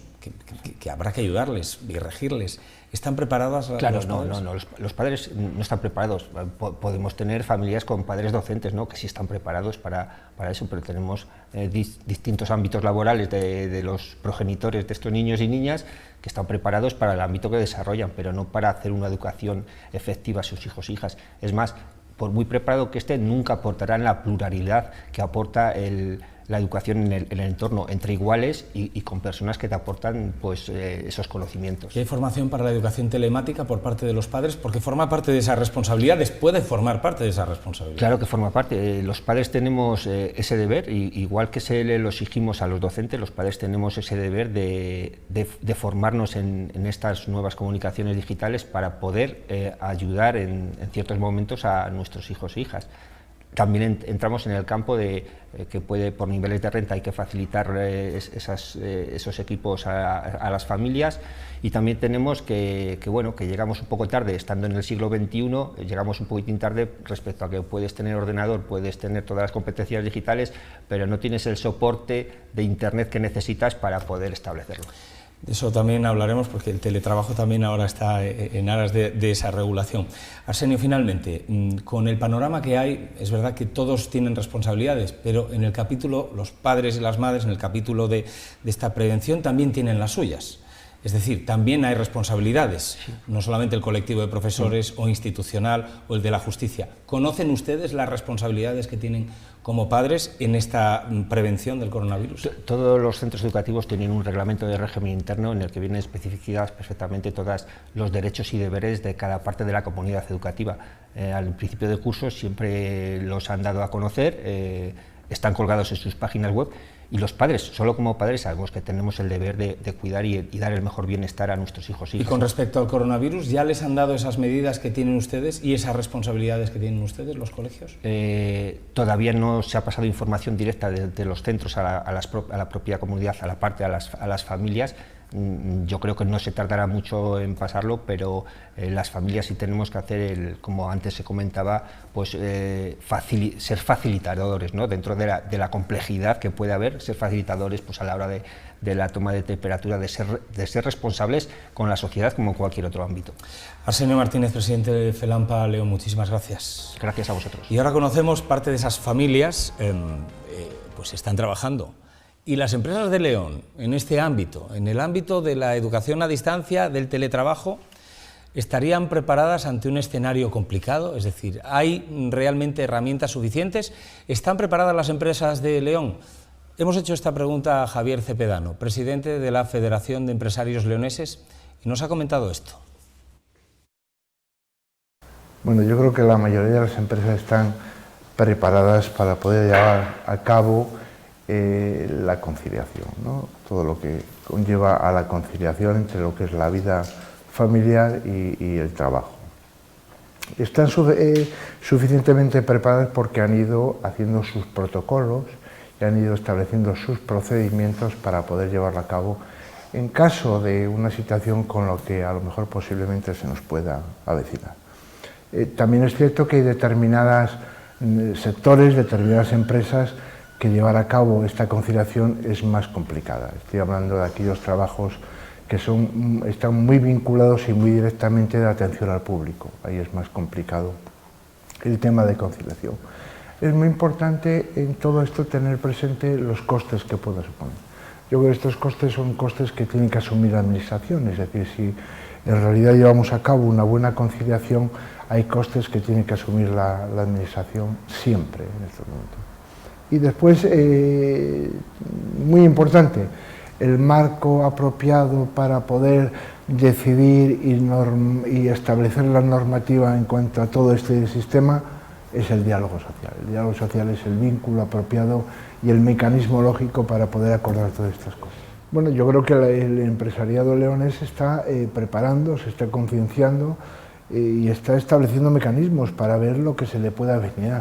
que habrá que ayudarles y regirles. ¿Están preparados claro, los padres? No, los padres no están preparados. Podemos tener familias con padres docentes, ¿no?, que sí están preparados para eso, pero tenemos distintos ámbitos laborales de los progenitores de estos niños y niñas que están preparados para el ámbito que desarrollan, pero no para hacer una educación efectiva a sus hijos e hijas. Es más, por muy preparado que esté, nunca aportarán la pluralidad que aporta la educación en el entorno, entre iguales y con personas que te aportan pues, esos conocimientos. ¿Y hay formación para la educación telemática por parte de los padres? Porque forma parte de esas responsabilidades, puede formar parte de esa responsabilidad. Claro que forma parte. Los padres tenemos ese deber, igual que se lo exigimos a los docentes, los padres tenemos ese deber de formarnos en estas nuevas comunicaciones digitales para poder ayudar en ciertos momentos a nuestros hijos e hijas. También entramos en el campo de que por niveles de renta hay que facilitar esos equipos a las familias, y también tenemos que llegamos un poco tarde, estando en el siglo XXI, llegamos un poquitín tarde respecto a que puedes tener ordenador, puedes tener todas las competencias digitales, pero no tienes el soporte de Internet que necesitas para poder establecerlo. De eso también hablaremos, porque el teletrabajo también ahora está en aras de esa regulación. Arsenio, finalmente, con el panorama que hay, es verdad que todos tienen responsabilidades, pero en el capítulo, los padres y las madres, en el capítulo de esta prevención, también tienen las suyas. Es decir, también hay responsabilidades, sí. No solamente el colectivo de profesores o institucional o el de la justicia. ¿Conocen ustedes las responsabilidades que tienen como padres en esta prevención del coronavirus? Todos los centros educativos tienen un reglamento de régimen interno en el que vienen especificadas perfectamente todos los derechos y deberes de cada parte de la comunidad educativa. Al principio de curso siempre los han dado a conocer, están colgados en sus páginas web. Y los padres, solo como padres, sabemos que tenemos el deber de cuidar y dar el mejor bienestar a nuestros hijos e hijas. Y con respecto al coronavirus, ¿ya les han dado esas medidas que tienen ustedes y esas responsabilidades que tienen ustedes, los colegios? Todavía no se ha pasado información directa de los centros a la propia comunidad, a las familias. Yo creo que no se tardará mucho en pasarlo, pero las familias sí tenemos que hacer, como antes se comentaba, pues ser facilitadores, ¿no? Dentro de la complejidad que puede haber, ser facilitadores pues, a la hora de la toma de temperatura, de ser responsables con la sociedad como en cualquier otro ámbito. Arsenio Martínez, presidente de FELAMPA León, muchísimas gracias. Gracias a vosotros. Y ahora conocemos parte de esas familias, pues están trabajando. Y las empresas de León, en este ámbito, en el ámbito de la educación a distancia, del teletrabajo, ¿estarían preparadas ante un escenario complicado? Es decir, ¿hay realmente herramientas suficientes? ¿Están preparadas las empresas de León? Hemos hecho esta pregunta a Javier Cepedano, presidente de la Federación de Empresarios Leoneses, y nos ha comentado esto. Bueno, yo creo que la mayoría de las empresas están preparadas para poder llevar a cabo la conciliación, ¿no? Todo lo que conlleva a la conciliación entre lo que es la vida familiar y el trabajo. Están suficientemente preparadas porque han ido haciendo sus protocolos y han ido estableciendo sus procedimientos para poder llevarlo a cabo en caso de una situación con lo que a lo mejor posiblemente se nos pueda avecinar. También es cierto que hay determinados sectores, determinadas empresas que llevar a cabo esta conciliación es más complicada. Estoy hablando de aquellos trabajos que están muy vinculados y muy directamente de atención al público. Ahí es más complicado el tema de conciliación. Es muy importante en todo esto tener presente los costes que pueda suponer. Yo creo que estos costes son costes que tienen que asumir la administración, es decir, si en realidad llevamos a cabo una buena conciliación, hay costes que tiene que asumir la administración siempre en estos momentos. Y después, muy importante, el marco apropiado para poder decidir y establecer la normativa en cuanto a todo este sistema es el diálogo social. El diálogo social es el vínculo apropiado y el mecanismo lógico para poder acordar todas estas cosas. Bueno, yo creo que el empresariado leonés se está preparando, se está concienciando y está estableciendo mecanismos para ver lo que se le pueda venir.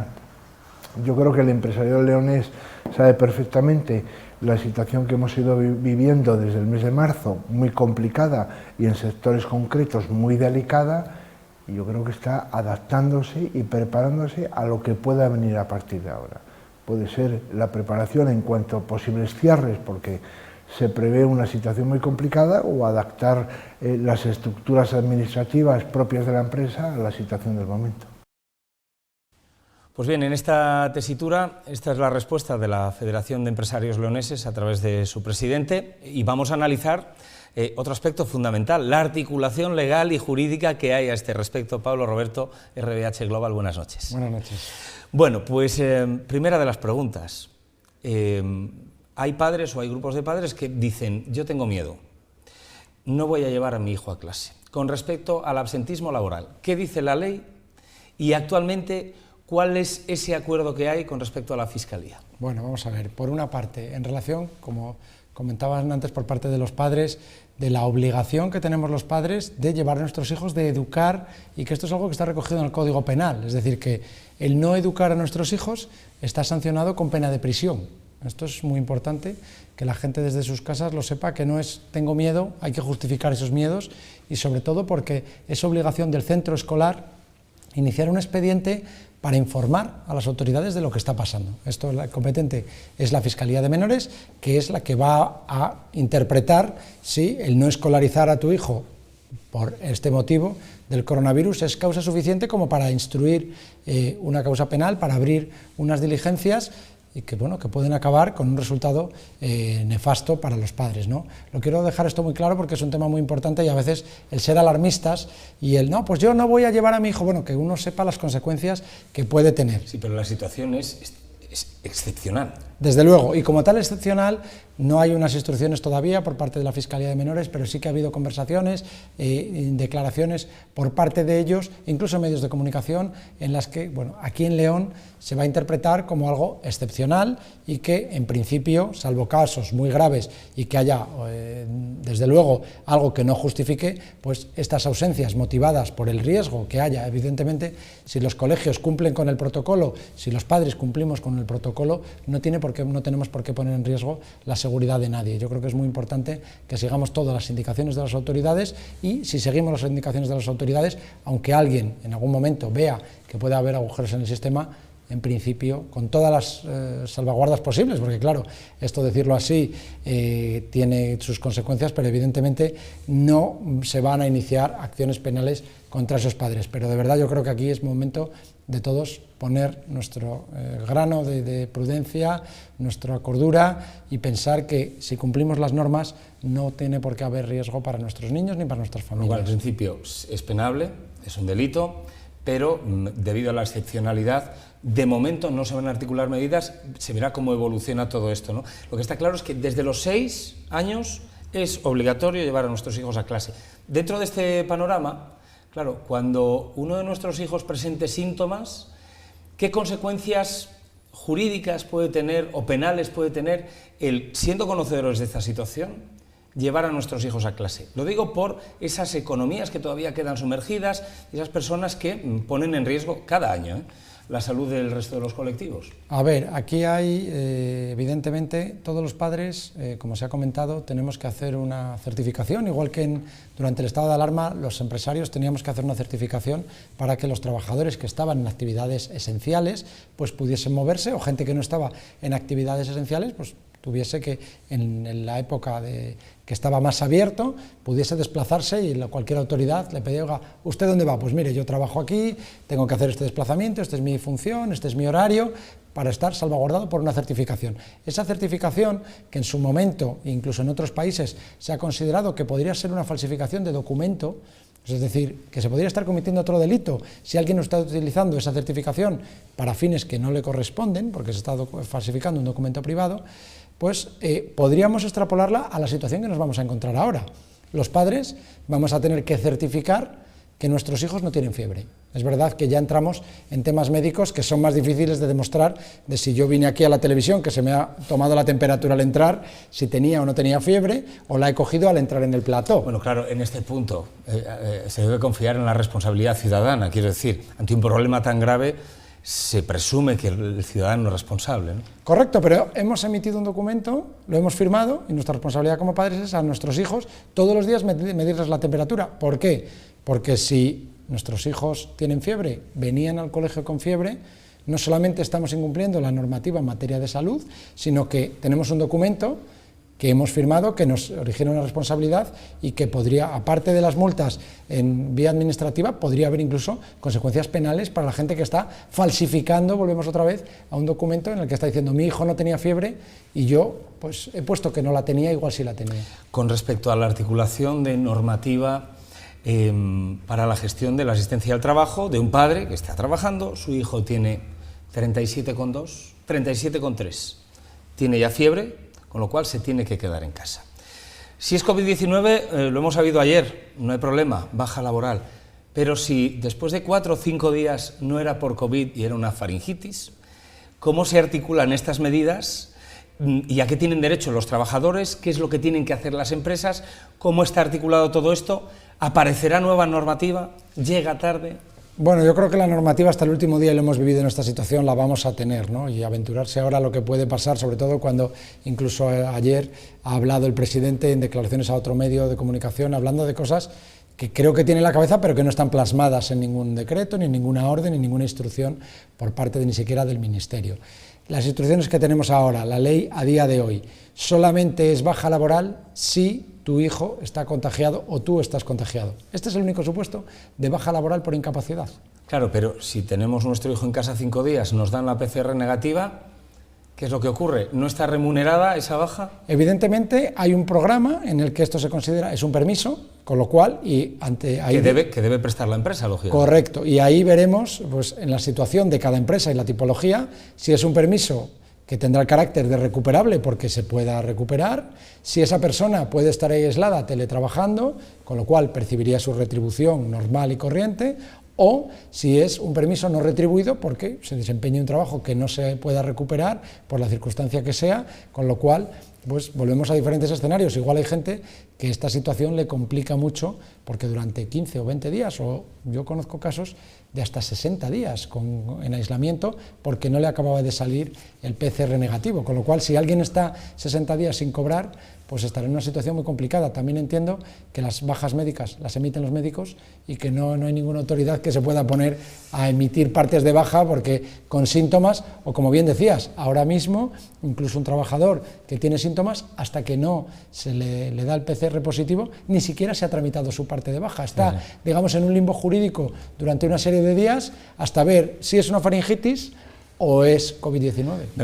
Yo creo que el empresariado leonés sabe perfectamente la situación que hemos ido viviendo desde el mes de marzo, muy complicada y en sectores concretos muy delicada, y yo creo que está adaptándose y preparándose a lo que pueda venir a partir de ahora. Puede ser la preparación en cuanto a posibles cierres, porque se prevé una situación muy complicada, o adaptar las estructuras administrativas propias de la empresa a la situación del momento. Pues bien, en esta tesitura, esta es la respuesta de la Federación de Empresarios Leoneses a través de su presidente, y vamos a analizar otro aspecto fundamental, la articulación legal y jurídica que hay a este respecto. Pablo Roberto, RBH Global, buenas noches. Buenas noches. Bueno, pues primera de las preguntas. Hay padres o hay grupos de padres que dicen, yo tengo miedo, no voy a llevar a mi hijo a clase. Con respecto al absentismo laboral, ¿qué dice la ley? Y actualmente, ¿cuál es ese acuerdo que hay con respecto a la Fiscalía? Bueno, vamos a ver, por una parte, en relación, como comentaban antes por parte de los padres, de la obligación que tenemos los padres de llevar a nuestros hijos, de educar, y que esto es algo que está recogido en el Código Penal, es decir, que el no educar a nuestros hijos está sancionado con pena de prisión. Esto es muy importante, que la gente desde sus casas lo sepa, que no es tengo miedo, hay que justificar esos miedos, y sobre todo porque es obligación del centro escolar iniciar un expediente para informar a las autoridades de lo que está pasando. Esto, la competente es la Fiscalía de Menores, que es la que va a interpretar si el no escolarizar a tu hijo por este motivo del coronavirus es causa suficiente como para instruir una causa penal, para abrir unas diligencias y que, bueno, que pueden acabar con un resultado nefasto para los padres, ¿no? Lo quiero dejar esto muy claro porque es un tema muy importante, y a veces el ser alarmistas y el no, pues yo no voy a llevar a mi hijo, bueno, que uno sepa las consecuencias que puede tener. Sí, pero la situación es excepcional. Desde luego, y como tal excepcional, no hay unas instrucciones todavía por parte de la Fiscalía de Menores, pero sí que ha habido conversaciones, declaraciones por parte de ellos, incluso medios de comunicación, en las que, bueno, aquí en León se va a interpretar como algo excepcional y que, en principio, salvo casos muy graves y que haya, desde luego, algo que no justifique, pues estas ausencias motivadas por el riesgo que haya, evidentemente, si los colegios cumplen con el protocolo, si los padres cumplimos con el protocolo, no tenemos por qué poner en riesgo la seguridad de nadie. Yo creo que es muy importante que sigamos todas las indicaciones de las autoridades, y si seguimos las indicaciones de las autoridades, aunque alguien en algún momento vea que puede haber agujeros en el sistema, en principio, con todas las salvaguardas posibles, porque claro, esto decirlo así tiene sus consecuencias, pero evidentemente no se van a iniciar acciones penales contra esos padres. Pero de verdad yo creo que aquí es momento de todos poner nuestro grano de prudencia, nuestra cordura, y pensar que si cumplimos las normas no tiene por qué haber riesgo para nuestros niños ni para nuestras familias. Bueno, al principio es penable, es un delito, pero debido a la excepcionalidad, de momento no se van a articular medidas, se verá cómo evoluciona todo esto, ¿no? Lo que está claro es que desde los 6 años es obligatorio llevar a nuestros hijos a clase. Dentro de este panorama, claro, cuando uno de nuestros hijos presente síntomas, ¿qué consecuencias jurídicas puede tener o penales puede tener el, siendo conocedores de esta situación, llevar a nuestros hijos a clase? Lo digo por esas economías que todavía quedan sumergidas, esas personas que ponen en riesgo cada año la salud del resto de los colectivos. A ver, aquí hay, evidentemente, todos los padres, como se ha comentado, tenemos que hacer una certificación, igual que durante el estado de alarma los empresarios teníamos que hacer una certificación para que los trabajadores que estaban en actividades esenciales pues pudiesen moverse, o gente que no estaba en actividades esenciales pues tuviese que, en la época que estaba más abierto, pudiese desplazarse, y cualquier autoridad le pedía, oiga, ¿usted dónde va? Pues mire, yo trabajo aquí, tengo que hacer este desplazamiento, esta es mi función, este es mi horario, para estar salvaguardado por una certificación. Esa certificación, que en su momento, incluso en otros países, se ha considerado que podría ser una falsificación de documento, es decir, que se podría estar cometiendo otro delito si alguien no está utilizando esa certificación para fines que no le corresponden, porque se está falsificando un documento privado, pues podríamos extrapolarla a la situación que nos vamos a encontrar ahora. Los padres vamos a tener que certificar que nuestros hijos no tienen fiebre. Es verdad que ya entramos en temas médicos que son más difíciles de demostrar, de si yo vine aquí a la televisión, que se me ha tomado la temperatura al entrar, si tenía o no tenía fiebre, o la he cogido al entrar en el plató. Bueno, claro, en este punto se debe confiar en la responsabilidad ciudadana, quiero decir, ante un problema tan grave se presume que el ciudadano es responsable, ¿no? Correcto, pero hemos emitido un documento, lo hemos firmado, y nuestra responsabilidad como padres es a nuestros hijos todos los días medirles la temperatura. ¿Por qué? Porque si nuestros hijos tienen fiebre, venían al colegio con fiebre, no solamente estamos incumpliendo la normativa en materia de salud, sino que tenemos un documento que hemos firmado, que nos origina una responsabilidad y que podría, aparte de las multas en vía administrativa, podría haber incluso consecuencias penales para la gente que está falsificando, volvemos otra vez, a un documento en el que está diciendo mi hijo no tenía fiebre y yo pues he puesto que no la tenía, igual sí la tenía. Con respecto a la articulación de normativa para la gestión de la asistencia al trabajo de un padre que está trabajando, su hijo tiene 37,2, 37,3, tiene ya fiebre, con lo cual se tiene que quedar en casa. Si es COVID-19, lo hemos sabido ayer, no hay problema, baja laboral, pero si después de 4 o 5 días no era por COVID y era una faringitis, ¿cómo se articulan estas medidas y a qué tienen derecho los trabajadores? ¿Qué es lo que tienen que hacer las empresas? ¿Cómo está articulado todo esto? ¿Aparecerá nueva normativa? ¿Llega tarde? Bueno, yo creo que la normativa hasta el último día, y lo hemos vivido en esta situación, la vamos a tener, ¿no? Y aventurarse ahora lo que puede pasar, sobre todo cuando incluso ayer ha hablado el presidente en declaraciones a otro medio de comunicación, hablando de cosas que creo que tiene en la cabeza, pero que no están plasmadas en ningún decreto, ni en ninguna orden, ni en ninguna instrucción por parte de ni siquiera del Ministerio. Las instrucciones que tenemos ahora, la ley a día de hoy, solamente es baja laboral si tu hijo está contagiado o tú estás contagiado. Este es el único supuesto de baja laboral por incapacidad. Claro, pero si tenemos nuestro hijo en casa 5 días, nos dan la PCR negativa, ¿qué es lo que ocurre? ¿No está remunerada esa baja? Evidentemente hay un programa en el que esto se considera, es un permiso, con lo cual, y ante ahí que debe prestar la empresa, lógicamente. Correcto, y ahí veremos, pues, en la situación de cada empresa y la tipología, si es un permiso que tendrá el carácter de recuperable porque se pueda recuperar, si esa persona puede estar aislada teletrabajando, con lo cual percibiría su retribución normal y corriente, o si es un permiso no retribuido porque se desempeña un trabajo que no se pueda recuperar por la circunstancia que sea, con lo cual pues volvemos a diferentes escenarios. Igual hay gente que esta situación le complica mucho porque durante 15 o 20 días, o yo conozco casos de hasta 60 días en aislamiento porque no le acababa de salir el PCR negativo, con lo cual si alguien está 60 días sin cobrar, pues estará en una situación muy complicada. También entiendo que las bajas médicas las emiten los médicos y que no hay ninguna autoridad que se pueda poner a emitir partes de baja porque con síntomas, o como bien decías, ahora mismo incluso un trabajador que tiene síntomas, hasta que no se le da el PCR positivo, ni siquiera se ha tramitado su parte de baja. Está, digamos, en un limbo jurídico durante una serie de días hasta ver si es una faringitis o es COVID-19.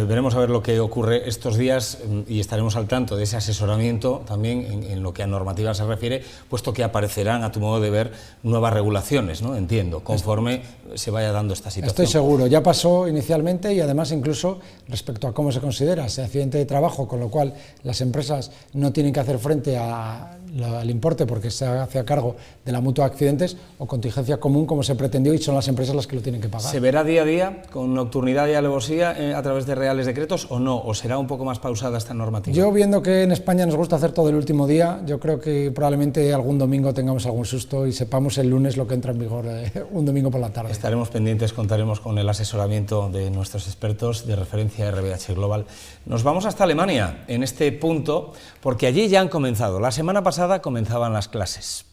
Veremos a ver lo que ocurre estos días y estaremos al tanto de ese asesoramiento también en lo que a normativa se refiere, puesto que aparecerán, a tu modo de ver, nuevas regulaciones, ¿no? Entiendo, conforme se vaya dando esta situación. Estoy seguro, ya pasó inicialmente y además incluso respecto a cómo se considera ese accidente de trabajo, con lo cual las empresas no tienen que hacer frente al importe porque se hace a cargo de la mutua de accidentes o contingencia común como se pretendió y son las empresas las que lo tienen que pagar. ¿Se verá día a día con nocturnidad y alevosía a través de reales decretos o no? ¿O será un poco más pausada esta normativa? Yo, viendo que en España nos gusta hacer todo el último día, yo creo que probablemente algún domingo tengamos algún susto y sepamos el lunes lo que entra en vigor un domingo por la tarde. Estaremos pendientes, contaremos con el asesoramiento de nuestros expertos de referencia RBH Global. Nos vamos hasta Alemania en este punto, porque allí ya han comenzado. La semana pasada comenzaban las clases.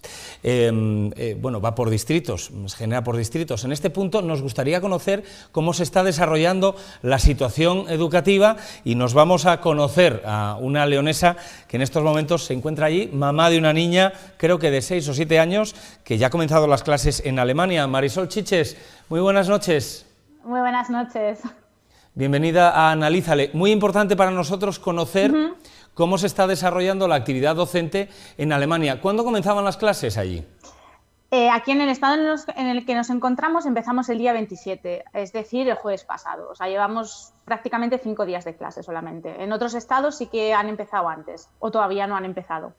Bueno, va por distritos, se genera por distritos. En este punto nos gustaría conocer cómo se está desarrollando la situación educativa y nos vamos a conocer a una leonesa que en estos momentos se encuentra allí, mamá de una niña, creo que de 6 o 7 años, que ya ha comenzado las clases en Alemania. Marisol Chiches, muy buenas noches. Muy buenas noches. Bienvenida a Analízale. Muy importante para nosotros conocer cómo se está desarrollando la actividad docente en Alemania. ¿Cuándo comenzaban las clases allí? Aquí en el estado en el que nos encontramos empezamos el día 27, es decir, el jueves pasado. O sea, llevamos prácticamente 5 días de clase solamente. En otros estados sí que han empezado antes, o todavía no han empezado.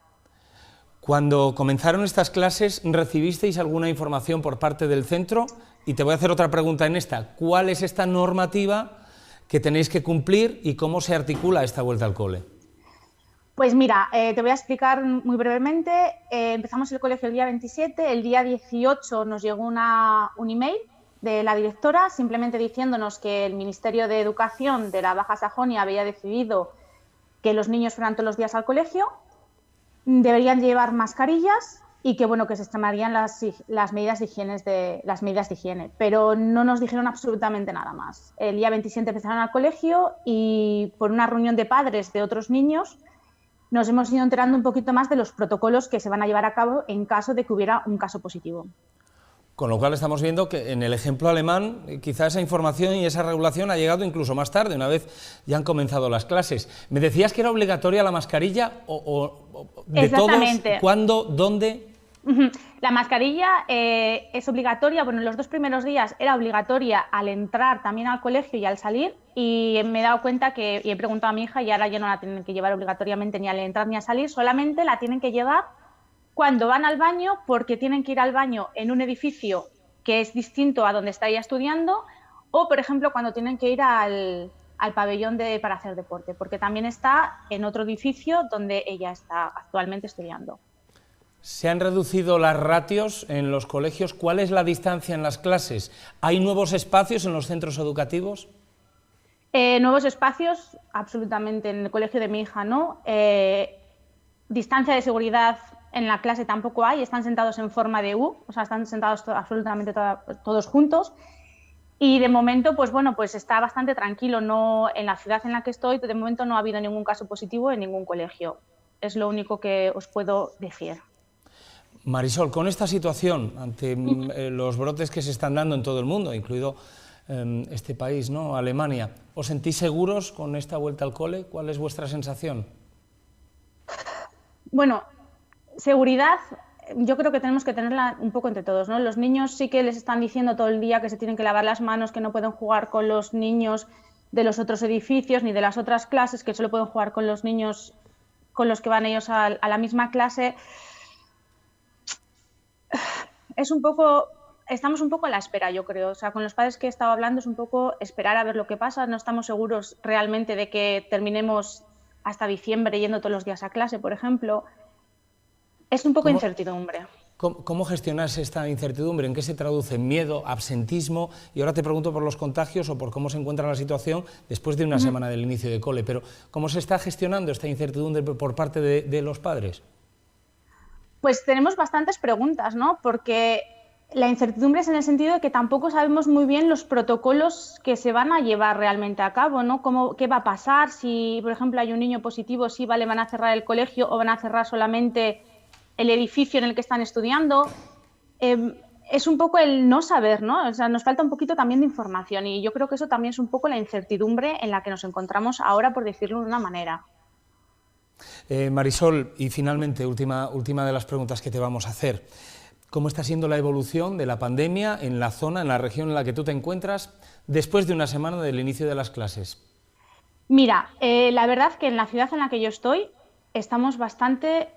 Cuando comenzaron estas clases, ¿recibisteis alguna información por parte del centro? Y te voy a hacer otra pregunta en esta. ¿Cuál es esta normativa que tenéis que cumplir y cómo se articula esta vuelta al cole? Pues mira, te voy a explicar muy brevemente. Empezamos el colegio el día 27, el día 18 nos llegó un email de la directora simplemente diciéndonos que el Ministerio de Educación de la Baja Sajonia había decidido que los niños fueran todos los días al colegio, deberían llevar mascarillas y que bueno, que se extremarían las medidas de higiene, pero no nos dijeron absolutamente nada más. El día 27 empezaron al colegio y por una reunión de padres de otros niños nos hemos ido enterando un poquito más de los protocolos que se van a llevar a cabo en caso de que hubiera un caso positivo. Con lo cual estamos viendo que en el ejemplo alemán quizá esa información y esa regulación ha llegado incluso más tarde, una vez ya han comenzado las clases. ¿Me decías que era obligatoria la mascarilla o de todos? ¿Cuándo? ¿Dónde? La mascarilla es obligatoria, bueno, en los 2 primeros días era obligatoria al entrar también al colegio y al salir, y me he dado cuenta que, y he preguntado a mi hija, y ahora ya no la tienen que llevar obligatoriamente ni al entrar ni a salir, solamente la tienen que llevar cuando van al baño, porque tienen que ir al baño en un edificio que es distinto a donde está ella estudiando, o por ejemplo cuando tienen que ir al pabellón para hacer deporte, porque también está en otro edificio donde ella está actualmente estudiando. ¿Se han reducido las ratios en los colegios? ¿Cuál es la distancia en las clases? ¿Hay nuevos espacios en los centros educativos? Nuevos espacios, absolutamente. En el colegio de mi hija no. Distancia de seguridad en la clase tampoco hay. Están sentados en forma de U, o sea, están sentados absolutamente todos juntos. Y de momento, pues bueno, pues está bastante tranquilo. No, en la ciudad en la que estoy, de momento no ha habido ningún caso positivo en ningún colegio. Es lo único que os puedo decir. Marisol, con esta situación, ante los brotes que se están dando en todo el mundo, incluido este país, ¿no?, Alemania, ¿os sentís seguros con esta vuelta al cole? ¿Cuál es vuestra sensación? Bueno, seguridad yo creo que tenemos que tenerla un poco entre todos, ¿no? Los niños sí que les están diciendo todo el día que se tienen que lavar las manos, que no pueden jugar con los niños de los otros edificios ni de las otras clases, que solo pueden jugar con los niños con los que van ellos a la misma clase. Estamos un poco a la espera, yo creo. O sea, con los padres que he estado hablando es un poco esperar a ver lo que pasa. No estamos seguros realmente de que terminemos hasta diciembre yendo todos los días a clase, por ejemplo. Es un poco incertidumbre. ¿Cómo gestionas esta incertidumbre? ¿En qué se traduce? ¿Miedo, absentismo? Y ahora te pregunto por los contagios o por cómo se encuentra la situación después de una semana del inicio de cole. Pero ¿cómo se está gestionando esta incertidumbre por parte de los padres? Pues tenemos bastantes preguntas, ¿no? Porque la incertidumbre es en el sentido de que tampoco sabemos muy bien los protocolos que se van a llevar realmente a cabo, ¿no? ¿Qué va a pasar? Si, por ejemplo, hay un niño positivo, si van a cerrar el colegio o van a cerrar solamente el edificio en el que están estudiando. Es un poco el no saber, ¿no? O sea, nos falta un poquito también de información y yo creo que eso también es un poco la incertidumbre en la que nos encontramos ahora, por decirlo de una manera. Marisol, y finalmente, última de las preguntas que te vamos a hacer. ¿Cómo está siendo la evolución de la pandemia en la zona, en la región en la que tú te encuentras, después de una semana del inicio de las clases? Mira, la verdad que en la ciudad en la que yo estoy estamos bastante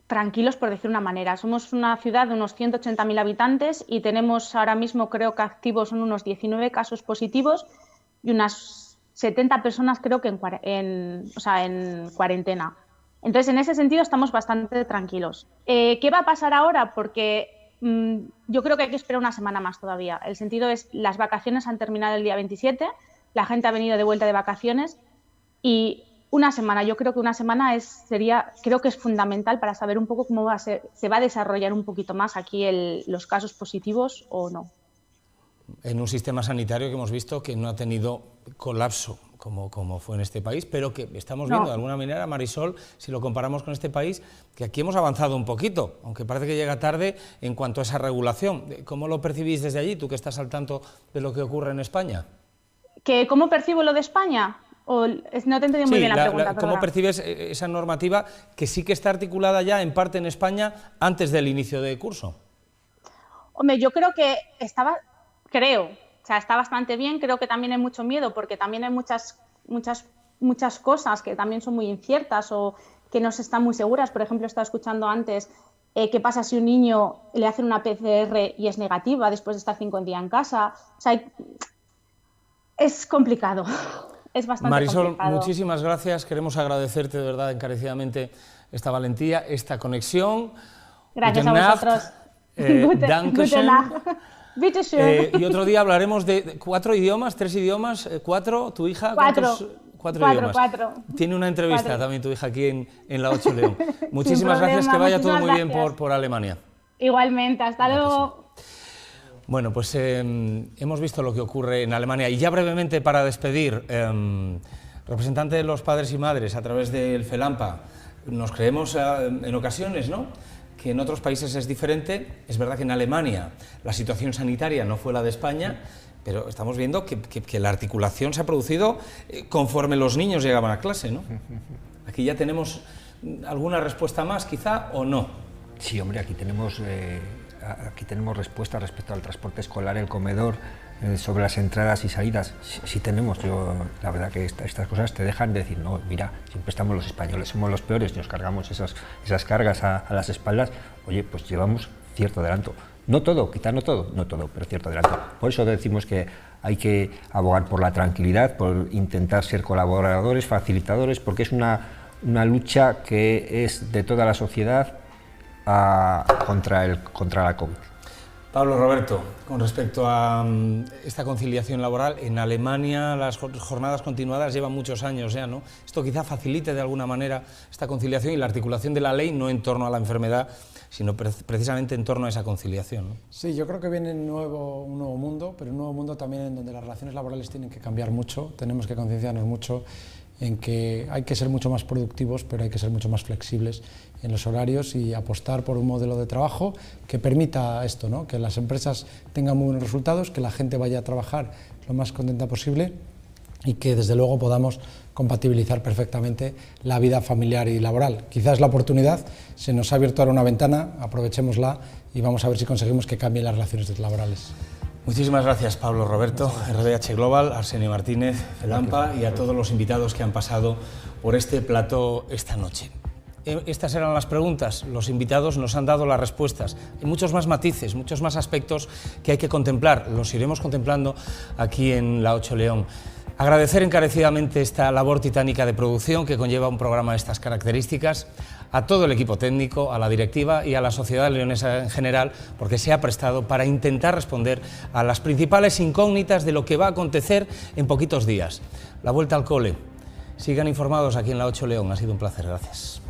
tranquilos, por decir una manera. Somos una ciudad de unos 180.000 habitantes y tenemos ahora mismo, creo que activos son unos 19 casos positivos y unas 70 personas creo que en cuarentena. Entonces, en ese sentido estamos bastante tranquilos. ¿Qué va a pasar ahora? Porque yo creo que hay que esperar una semana más todavía. El sentido es, las vacaciones han terminado el día 27, la gente ha venido de vuelta de vacaciones y una semana, yo creo que una semana creo que es fundamental para saber un poco cómo se va a desarrollar un poquito más aquí los casos positivos o no. En un sistema sanitario que hemos visto que no ha tenido colapso como fue en este país, pero que estamos viendo de alguna manera, Marisol, si lo comparamos con este país, que aquí hemos avanzado un poquito, aunque parece que llega tarde en cuanto a esa regulación. ¿Cómo lo percibís desde allí, tú que estás al tanto de lo que ocurre en España? ¿Cómo percibo lo de España? No te he entendido muy bien la pregunta. ¿Cómo percibes esa normativa que sí que está articulada ya en parte en España antes del inicio de curso? Hombre, yo creo que está bastante bien. Creo que también hay mucho miedo porque también hay muchas cosas que también son muy inciertas o que no se están muy seguras. Por ejemplo, estaba escuchando antes qué pasa si un niño le hacen una PCR y es negativa después de estar 5 días en casa. O sea, es complicado. Es bastante Marisol, complicado. muchísimas gracias. Queremos agradecerte de verdad encarecidamente esta valentía, esta conexión. Gracias a vosotros. Dankeschön. Bitteschön. Y otro día hablaremos de 4 idiomas, 3 idiomas, 4, tu hija. 4. 4 idiomas. 4. Tiene una entrevista también tu hija aquí en La 8 León. Muchísimas gracias, que vaya todo muy bien por Alemania. Igualmente, hasta luego. Bueno, pues hemos visto lo que ocurre en Alemania y ya brevemente para despedir, representante de los padres y madres a través del FELAMPA, Nos creemos en ocasiones, ¿no?, que en otros países es diferente. Es verdad que en Alemania la situación sanitaria no fue la de España, pero estamos viendo que la articulación se ha producido conforme los niños llegaban a clase, ¿no? Aquí ya tenemos alguna respuesta más, quizá, ¿o no? Sí, hombre, aquí tenemos respuesta respecto al transporte escolar, el comedor, sobre las entradas y salidas. Sí tenemos. Yo, la verdad que estas cosas te dejan de decir, no, mira, siempre estamos los españoles, somos los peores, nos cargamos esas cargas a las espaldas. Oye, pues llevamos cierto adelanto. No todo, quizá no todo, pero cierto adelanto. Por eso decimos que hay que abogar por la tranquilidad, por intentar ser colaboradores, facilitadores, porque es una lucha que es de toda la sociedad contra la COVID. Pablo, Roberto, con respecto a esta conciliación laboral, en Alemania las jornadas continuadas llevan muchos años ya, ¿no? Esto quizá facilite de alguna manera esta conciliación y la articulación de la ley, no en torno a la enfermedad, sino precisamente en torno a esa conciliación, ¿no? Sí, yo creo que viene un nuevo mundo, pero un nuevo mundo también en donde las relaciones laborales tienen que cambiar mucho, tenemos que concienciarnos mucho en que hay que ser mucho más productivos, pero hay que ser mucho más flexibles en los horarios y apostar por un modelo de trabajo que permita esto, ¿no?, que las empresas tengan muy buenos resultados, que la gente vaya a trabajar lo más contenta posible y que desde luego podamos compatibilizar perfectamente la vida familiar y laboral. Quizás la oportunidad, se nos ha abierto ahora una ventana, aprovechémosla y vamos a ver si conseguimos que cambien las relaciones laborales. Muchísimas gracias, Pablo, Roberto, RDH Global, Arsenio Martínez, Felampa, y a todos los invitados que han pasado por este plató esta noche. Estas eran las preguntas, los invitados nos han dado las respuestas. Hay muchos más matices, muchos más aspectos que hay que contemplar, los iremos contemplando aquí en La 8 León. Agradecer encarecidamente esta labor titánica de producción que conlleva un programa de estas características, a todo el equipo técnico, a la directiva y a la sociedad leonesa en general, porque se ha prestado para intentar responder a las principales incógnitas de lo que va a acontecer en poquitos días. La vuelta al cole. Sigan informados aquí en La 8 León, ha sido un placer, gracias.